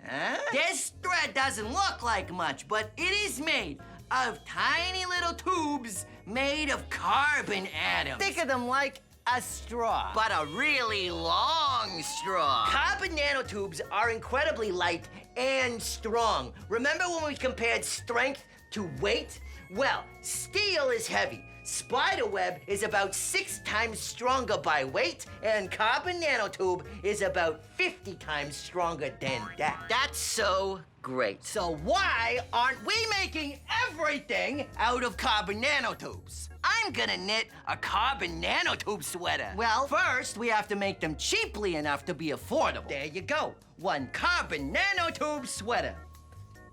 Huh? This thread doesn't look like much, but it is made of tiny little tubes made of carbon atoms. Think of them like a straw, but a really long straw. Carbon nanotubes are incredibly light and strong. Remember when we compared strength to weight? Well, steel is heavy. Spiderweb is about 6 times stronger by weight, and carbon nanotube is about 50 times stronger than that. That's so great. So why aren't we making everything out of carbon nanotubes? I'm gonna knit a carbon nanotube sweater. Well, first we have to make them cheaply enough to be affordable. There you go. One carbon nanotube sweater.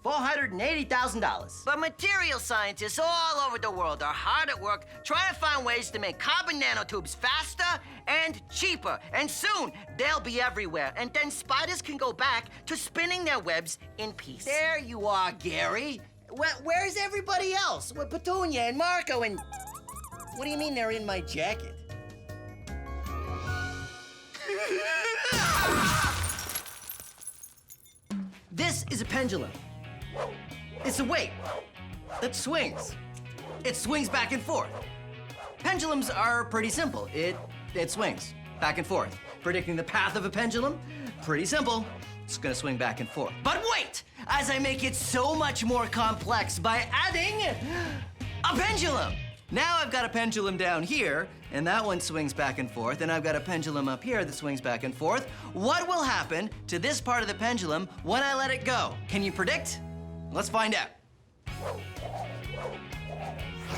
$480,000. But material scientists all over the world are hard at work trying to find ways to make carbon nanotubes faster and cheaper. And soon, they'll be everywhere. And then spiders can go back to spinning their webs in peace. There you are, Gary. Where's everybody else? With Petunia and Marco and... What do you mean they're in my jacket? This is a pendulum. It's a weight that swings. It swings back and forth. Pendulums are pretty simple. It swings back and forth. Predicting the path of a pendulum, pretty simple. It's gonna swing back and forth. But wait, as I make it so much more complex by adding a pendulum. Now I've got a pendulum down here, and that one swings back and forth, and I've got a pendulum up here that swings back and forth. What will happen to this part of the pendulum when I let it go? Can you predict? Let's find out.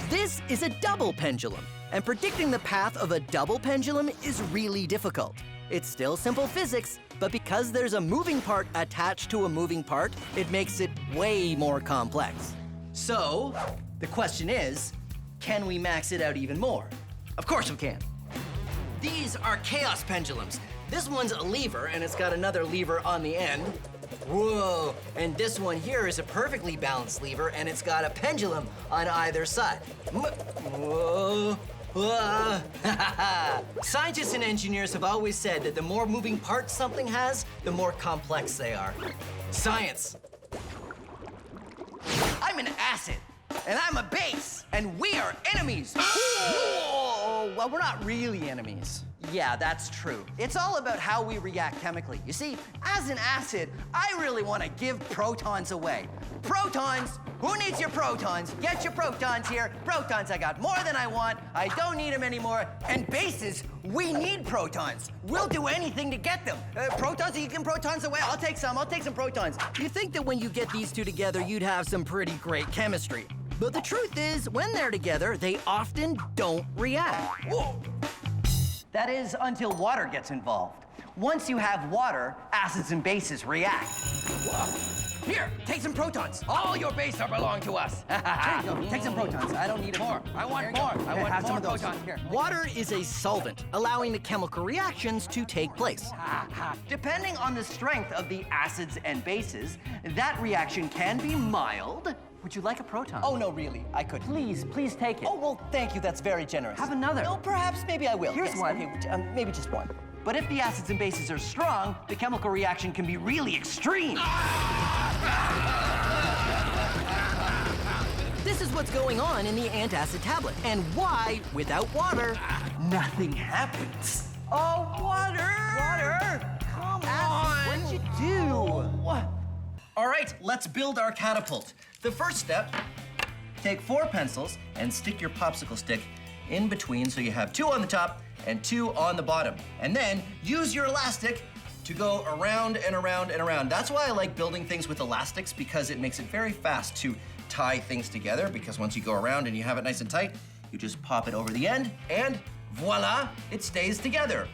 This is a double pendulum, and predicting the path of a double pendulum is really difficult. It's still simple physics, but because there's a moving part attached to a moving part, it makes it way more complex. So, the question is, can we max it out even more? Of course we can. These are chaos pendulums. This one's a lever, and it's got another lever on the end. Whoa, and this one here is a perfectly balanced lever, and it's got a pendulum on either side. Whoa. Scientists and engineers have always said that the more moving parts something has, the more complex they are. Science. I'm an acid, and I'm a base, and we are enemies. Whoa. Well, we're not really enemies. Yeah, that's true. It's all about how we react chemically. You see, as an acid, I really want to give protons away. Protons? Who needs your protons? Get your protons here. Protons, I got more than I want. I don't need them anymore. And bases, we need protons. We'll do anything to get them. Protons, you can protons away. I'll take some protons. You think that when you get these two together, you'd have some pretty great chemistry. But the truth is, when they're together, they often don't react. Whoa. That is until water gets involved. Once you have water, acids and bases react. Whoa. Here, take some protons. All your bases belong to us. Here you go. Take some protons. I don't need more. I want more. I want more protons. Here. Water is a solvent, allowing the chemical reactions to take place. Depending on the strength of the acids and bases, that reaction can be mild. Would you like a proton? Oh, no, really. I could. Please take it. Oh, well, thank you. That's very generous. Have another. No, perhaps, maybe I will. Here's one. Okay, maybe just one. But if the acids and bases are strong, the chemical reaction can be really extreme. This is what's going on in the antacid tablet, and why, without water, nothing happens. Oh, water! Water! Come on! What'd you do? What? All right, let's build our catapult. The first step, take 4 pencils and stick your popsicle stick in between so you have 2 on the top and 2 on the bottom. And then use your elastic to go around and around and around. That's why I like building things with elastics, because it makes it very fast to tie things together, because once you go around and you have it nice and tight, you just pop it over the end and voila, it stays together.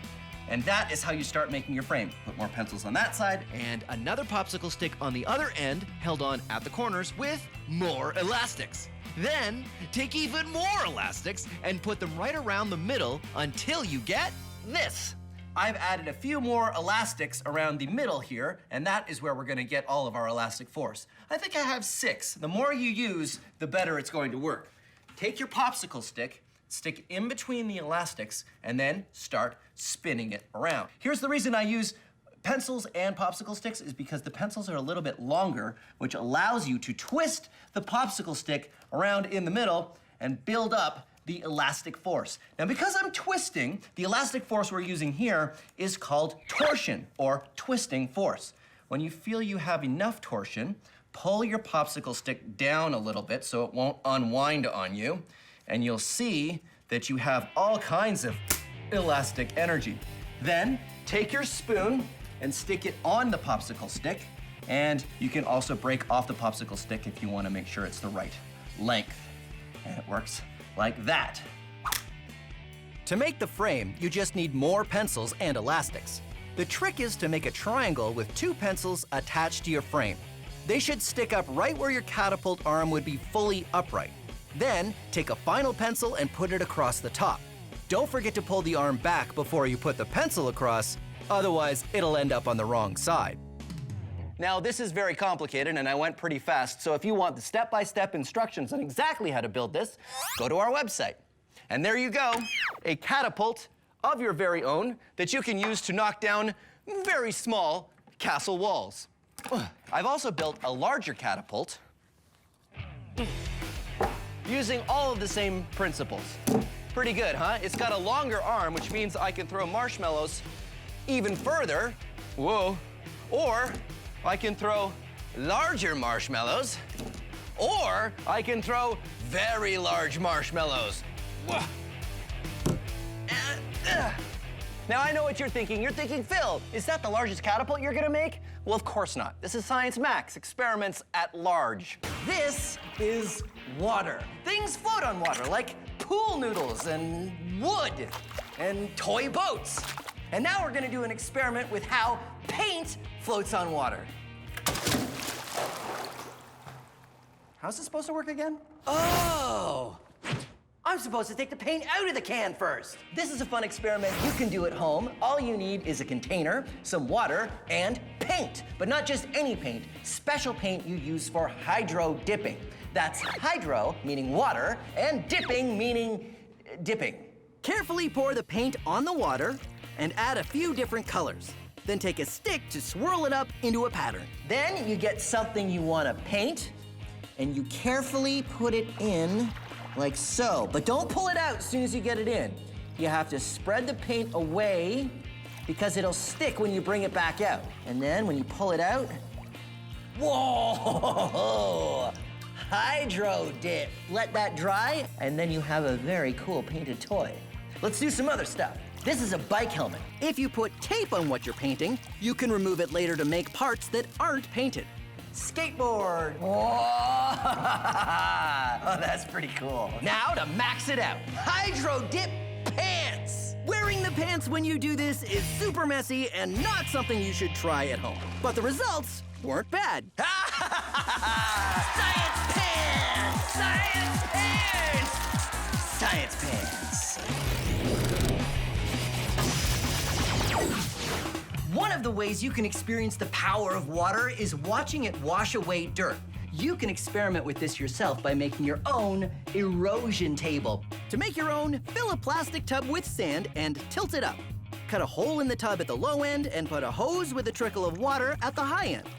And that is how you start making your frame. Put more pencils on that side. And another popsicle stick on the other end, held on at the corners with more elastics. Then, take even more elastics and put them right around the middle until you get this. I've added a few more elastics around the middle here, and that is where we're gonna get all of our elastic force. I think I have 6. The more you use, the better it's going to work. Take your popsicle stick, stick it in between the elastics, and then start spinning it around. Here's the reason I use pencils and popsicle sticks, is because the pencils are a little bit longer, which allows you to twist the popsicle stick around in the middle and build up the elastic force. Now, because I'm twisting, the elastic force we're using here is called torsion, or twisting force. When you feel you have enough torsion, pull your popsicle stick down a little bit so it won't unwind on you, and you'll see that you have all kinds of elastic energy. Then, take your spoon and stick it on the popsicle stick, and you can also break off the popsicle stick if you want to make sure it's the right length. And it works like that. To make the frame, you just need more pencils and elastics. The trick is to make a triangle with 2 pencils attached to your frame. They should stick up right where your catapult arm would be fully upright. Then, take a final pencil and put it across the top. Don't forget to pull the arm back before you put the pencil across, otherwise it'll end up on the wrong side. Now, this is very complicated, and I went pretty fast, so if you want the step-by-step instructions on exactly how to build this, go to our website. And there you go, a catapult of your very own that you can use to knock down very small castle walls. I've also built a larger catapult using all of the same principles. Pretty good, huh? It's got a longer arm, which means I can throw marshmallows even further. Whoa. Or I can throw larger marshmallows, or I can throw very large marshmallows. Now, I know what you're thinking. You're thinking, Phil, is that the largest catapult you're gonna make? Well, of course not. This is Science Max, experiments at large. This is water. Things float on water, like pool noodles and wood and toy boats. And now we're gonna do an experiment with how paint floats on water. How's this supposed to work again? Oh! I'm supposed to take the paint out of the can first. This is a fun experiment you can do at home. All you need is a container, some water, and paint. But not just any paint, special paint you use for hydro dipping. That's hydro, meaning water, and dipping, meaning dipping. Carefully pour the paint on the water and add a few different colors. Then take a stick to swirl it up into a pattern. Then you get something you want to paint, and you carefully put it in like so. But don't pull it out as soon as you get it in. You have to spread the paint away because it'll stick when you bring it back out. And then when you pull it out, whoa! Hydro dip. Let that dry, and then you have a very cool painted toy. Let's do some other stuff. This is a bike helmet. If you put tape on what you're painting, you can remove it later to make parts that aren't painted. Skateboard. Whoa! Oh, that's pretty cool. Now to max it out, hydro dip pants. Wearing the pants when you do this is super messy and not something you should try at home. But the results weren't bad. Science pants! Science pants! Science pants. One of the ways you can experience the power of water is watching it wash away dirt. You can experiment with this yourself by making your own erosion table. To make your own, fill a plastic tub with sand and tilt it up. Cut a hole in the tub at the low end and put a hose with a trickle of water at the high end.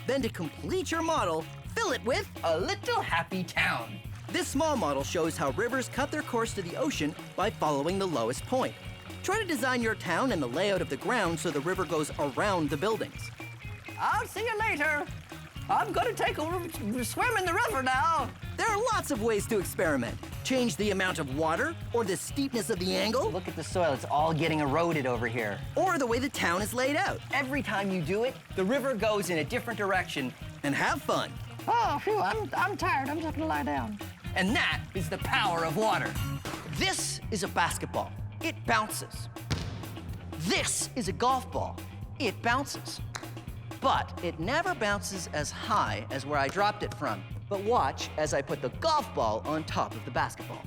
Then to complete your model, fill it with A little happy town. This small model shows how rivers cut their course to the ocean by following the lowest point. Try to design your town and the layout of the ground so the river goes around the buildings. I'll see you later. I'm gonna take a swim in the river now. There are lots of ways to experiment. Change the amount of water, or the steepness of the angle, Look at the soil, it's all getting eroded over here. or the way the town is laid out. Every time you do it, the river goes in a different direction. And have fun. Oh, phew, I'm tired. I'm just gonna lie down. And that is the power of water. This is a basketball. It bounces. This is a golf ball. It bounces. But it never bounces as high as where I dropped it from. But watch as I put the golf ball on top of the basketball.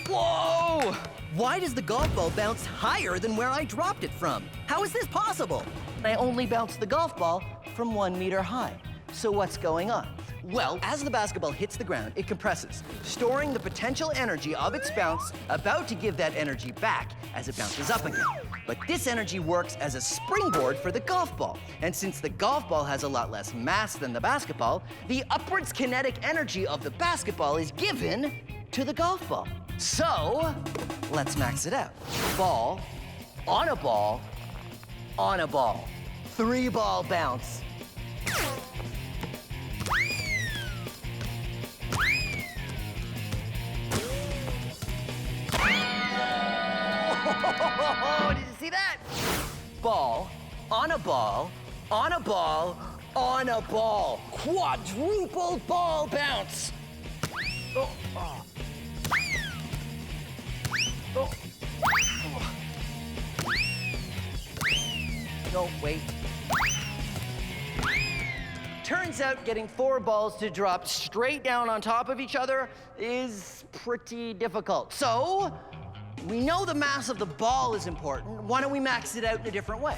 Whoa! Why does the golf ball bounce higher than where I dropped it from? How is this possible? I only bounced the golf ball from 1 meter high. So what's going on? Well, as the basketball hits the ground, it compresses, storing the potential energy of its bounce, about to give that energy back as it bounces up again. But this energy works as a springboard for the golf ball. And since the golf ball has a lot less mass than the basketball, the upwards kinetic energy of the basketball is given to the golf ball. So, let's max it out. Ball, on a ball, on a ball. 3-ball bounce. Did you see that? Ball, on a ball, on a ball, on a ball. Quadruple ball bounce. Oh, oh. Oh. No, wait. Turns out getting 4 balls to drop straight down on top of each other is pretty difficult. So, we know the mass of the ball is important. Why don't we max it out in a different way?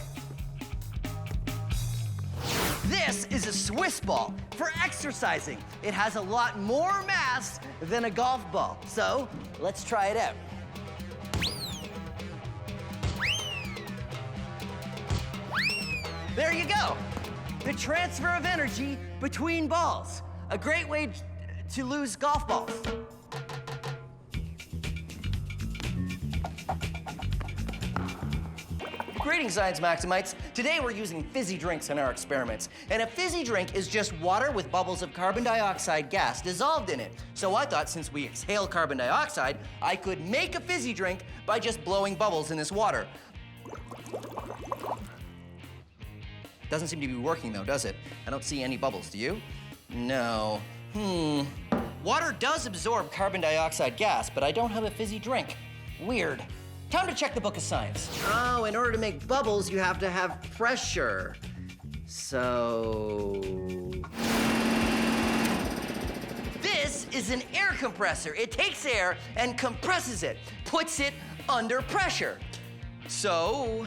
This is a Swiss ball for exercising. It has a lot more mass than a golf ball. So, let's try it out. There you go. The transfer of energy between balls. A great way to lose golf balls. Greetings, Science Maximites. Today we're using fizzy drinks in our experiments. And a fizzy drink is just water with bubbles of carbon dioxide gas dissolved in it. So I thought since we exhale carbon dioxide, I could make a fizzy drink by just blowing bubbles in this water. Doesn't seem to be working though, does it? I don't see any bubbles, do you? No. Water does absorb carbon dioxide gas, but I don't have a fizzy drink. Weird. Time to check the book of science. Oh, in order to make bubbles, you have to have pressure. So... This is an air compressor. It takes air and compresses it, puts it under pressure. So...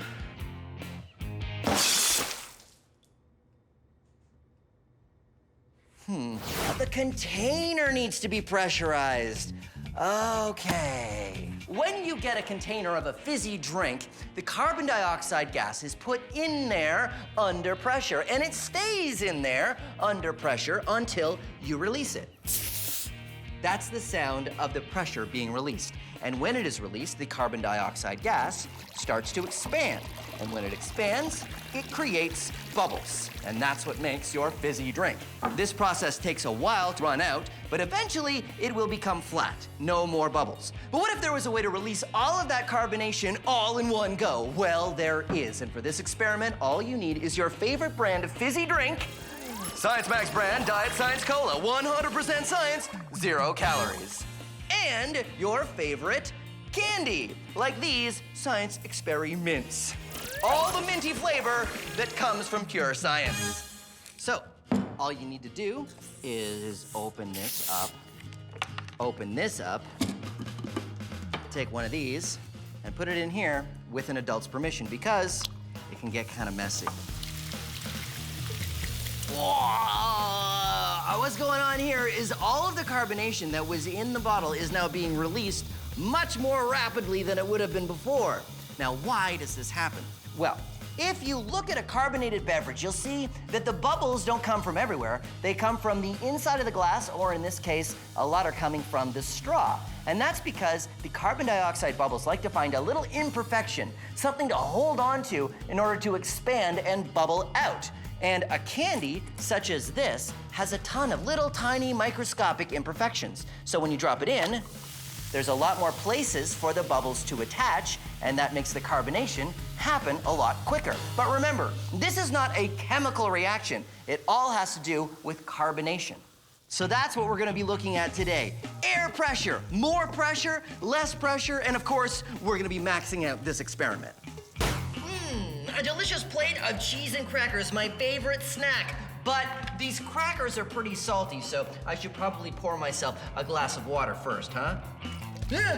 The container needs to be pressurized. Okay. When you get a container of a fizzy drink, the carbon dioxide gas is put in there under pressure, and it stays in there under pressure until you release it. That's the sound of the pressure being released. And when it is released, the carbon dioxide gas starts to expand. And when it expands, it creates bubbles. And that's what makes your fizzy drink. This process takes a while to run out, but eventually it will become flat. No more bubbles. But what if there was a way to release all of that carbonation all in one go? Well, there is. And for this experiment, all you need is your favorite brand of fizzy drink, Science Max brand Diet Science Cola, 100% science, 0 calories. And your favorite candy, like these Science Experiments. All the minty flavor that comes from pure science. So, all you need to do is open this up, take one of these, and put it in here with an adult's permission, because it can get kind of messy. Whoa! What's going on here is all of the carbonation that was in the bottle is now being released much more rapidly than it would have been before. Now, why does this happen? Well, if you look at a carbonated beverage, you'll see that the bubbles don't come from everywhere. They come from the inside of the glass, or in this case, a lot are coming from the straw. And that's because the carbon dioxide bubbles like to find a little imperfection, something to hold on to in order to expand and bubble out. And a candy, such as this, has a ton of little tiny microscopic imperfections. So when you drop it in, there's a lot more places for the bubbles to attach, and that makes the carbonation happen a lot quicker. But remember, this is not a chemical reaction. It all has to do with carbonation. So that's what we're gonna be looking at today. Air pressure, more pressure, less pressure, and of course, we're gonna be maxing out this experiment. A delicious plate of cheese and crackers, my favorite snack. But these crackers are pretty salty, so I should probably pour myself a glass of water first, huh? No, my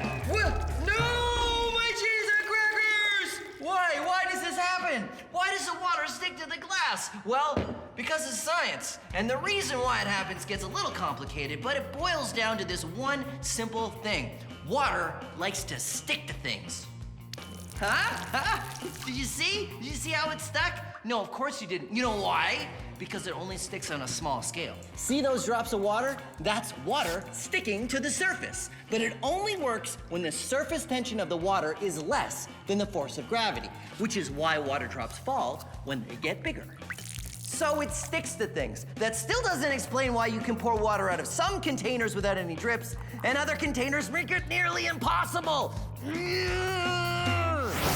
cheese and crackers! Why does this happen? Why does the water stick to the glass? Well, because it's science. And the reason why it happens gets a little complicated, but it boils down to this one simple thing. Water likes to stick to things. Huh? Did you see? Did you see how it stuck? No, of course you didn't. You know why? Because it only sticks on a small scale. See those drops of water? That's water sticking to the surface. But it only works when the surface tension of the water is less than the force of gravity, which is why water drops fall when they get bigger. So it sticks to things. That still doesn't explain why you can pour water out of some containers without any drips, and other containers make it nearly impossible.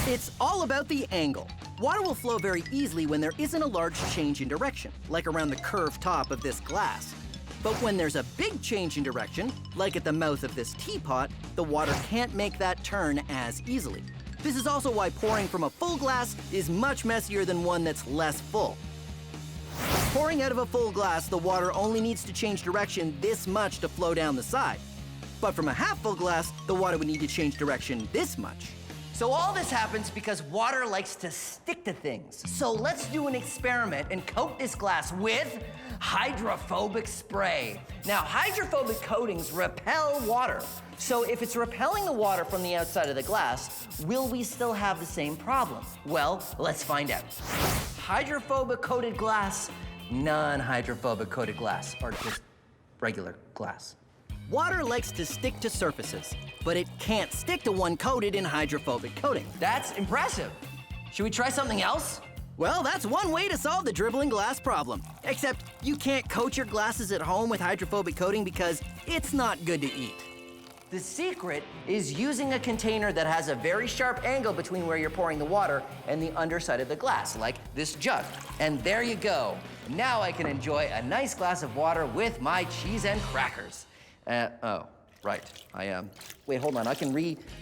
It's all about the angle. Water will flow very easily when there isn't a large change in direction, like around the curved top of this glass. But when there's a big change in direction, like at the mouth of this teapot, the water can't make that turn as easily. This is also why pouring from a full glass is much messier than one that's less full. Pouring out of a full glass, the water only needs to change direction this much to flow down the side. But from a half-full glass, the water would need to change direction this much. So all this happens because water likes to stick to things. So let's do an experiment and coat this glass with hydrophobic spray. Now, hydrophobic coatings repel water. So if it's repelling the water from the outside of the glass, will we still have the same problem? Well, let's find out. Hydrophobic coated glass, non-hydrophobic coated glass, or just regular glass. Water likes to stick to surfaces, but it can't stick to one coated in hydrophobic coating. That's impressive. Should we try something else? Well, that's one way to solve the dribbling glass problem. Except you can't coat your glasses at home with hydrophobic coating because it's not good to eat. The secret is using a container that has a very sharp angle between where you're pouring the water and the underside of the glass, like this jug. And there you go. Now I can enjoy a nice glass of water with my cheese and crackers. Oh, right, wait, hold on, I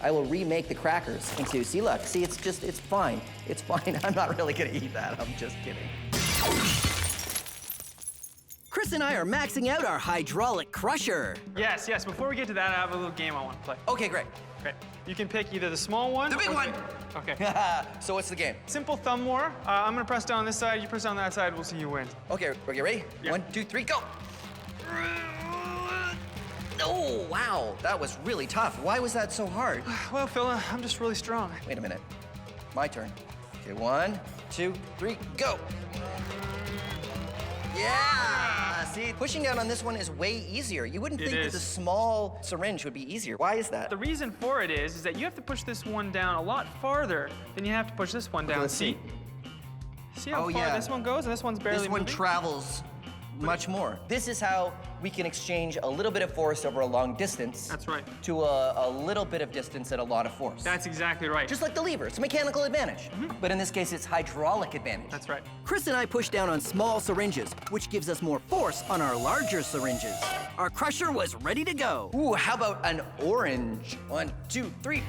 will remake the crackers into, see, look, see, it's fine. It's fine, I'm not really gonna eat that, I'm just kidding. Chris and I are maxing out our hydraulic crusher. Yes, before we get to that, I have a little game I want to play. Okay, great. Great. You can pick either the small one The big or one! Okay. So what's the game? Simple thumb war. I'm gonna press down this side, you press down that side, we'll see who wins. Okay, ready? Yeah. 1, 2, 3, go! Oh, wow, that was really tough. Why was that so hard? Well, Phil, I'm just really strong. Wait a minute. My turn. Okay, 1, 2, 3, go! Yeah! See, pushing down on this one is way easier. You wouldn't think that the small syringe would be easier. Why is that? The reason for it is that you have to push this one down a lot farther than you have to push this one down. Let's see. See how far this one goes, and this one's barely This one moving? travels much more. This is how we can exchange a little bit of force over a long distance. That's right. To a little bit of distance at a lot of force. That's exactly right. Just like the lever, it's a mechanical advantage. But in this case, it's hydraulic advantage. That's right. Chris and I push down on small syringes, which gives us more force on our larger syringes. Our crusher was ready to go. Ooh, how about an orange? 1, 2, 3.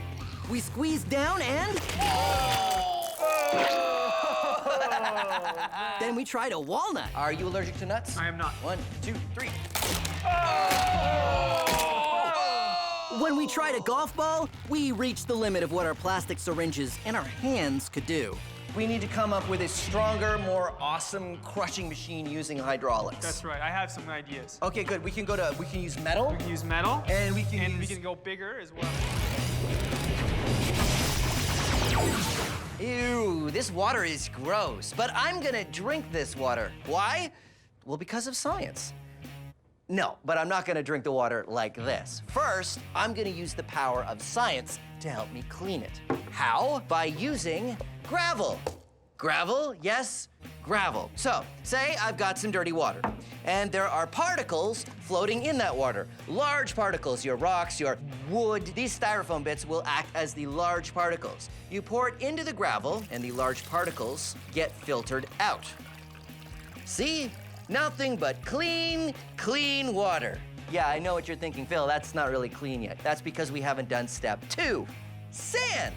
We squeeze down and... Then we tried a walnut. Are you allergic to nuts? I am not. 1, 2, 3. When we tried a golf ball, we reached the limit of what our plastic syringes and our hands could do. We need to come up with a stronger, more awesome crushing machine using hydraulics. That's right. I have some ideas. Okay, good. We can use metal. We can use metal. And we we can go bigger as well. Ew, this water is gross, but I'm gonna drink this water. Why? Well, because of science. No, but I'm not gonna drink the water like this. First, I'm gonna use the power of science to help me clean it. How? By using gravel. Gravel, yes, gravel. So, say I've got some dirty water, and there are particles floating in that water. Large particles, your rocks, your wood. These styrofoam bits will act as the large particles. You pour it into the gravel, and the large particles get filtered out. See? Nothing but clean, clean water. Yeah, I know what you're thinking, Phil, that's not really clean yet. That's because we haven't done step 2, sand.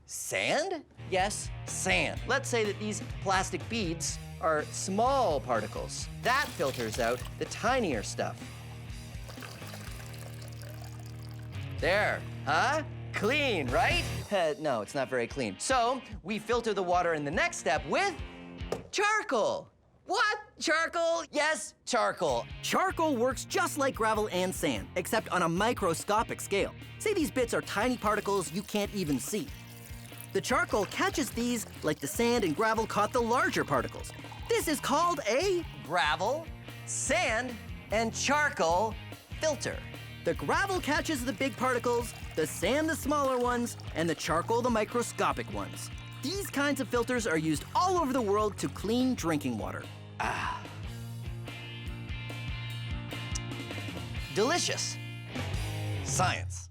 Sand? Yes, sand. Let's say that these plastic beads are small particles. That filters out the tinier stuff. There, huh? Clean, right? No, it's not very clean. So, we filter the water in the next step with charcoal. What? Charcoal? Yes, charcoal. Charcoal works just like gravel and sand, except on a microscopic scale. See, these bits are tiny particles you can't even see. The charcoal catches these like the sand and gravel caught the larger particles. This is called a gravel, sand, and charcoal filter. The gravel catches the big particles, the sand the smaller ones, and the charcoal the microscopic ones. These kinds of filters are used all over the world to clean drinking water. Delicious. Science.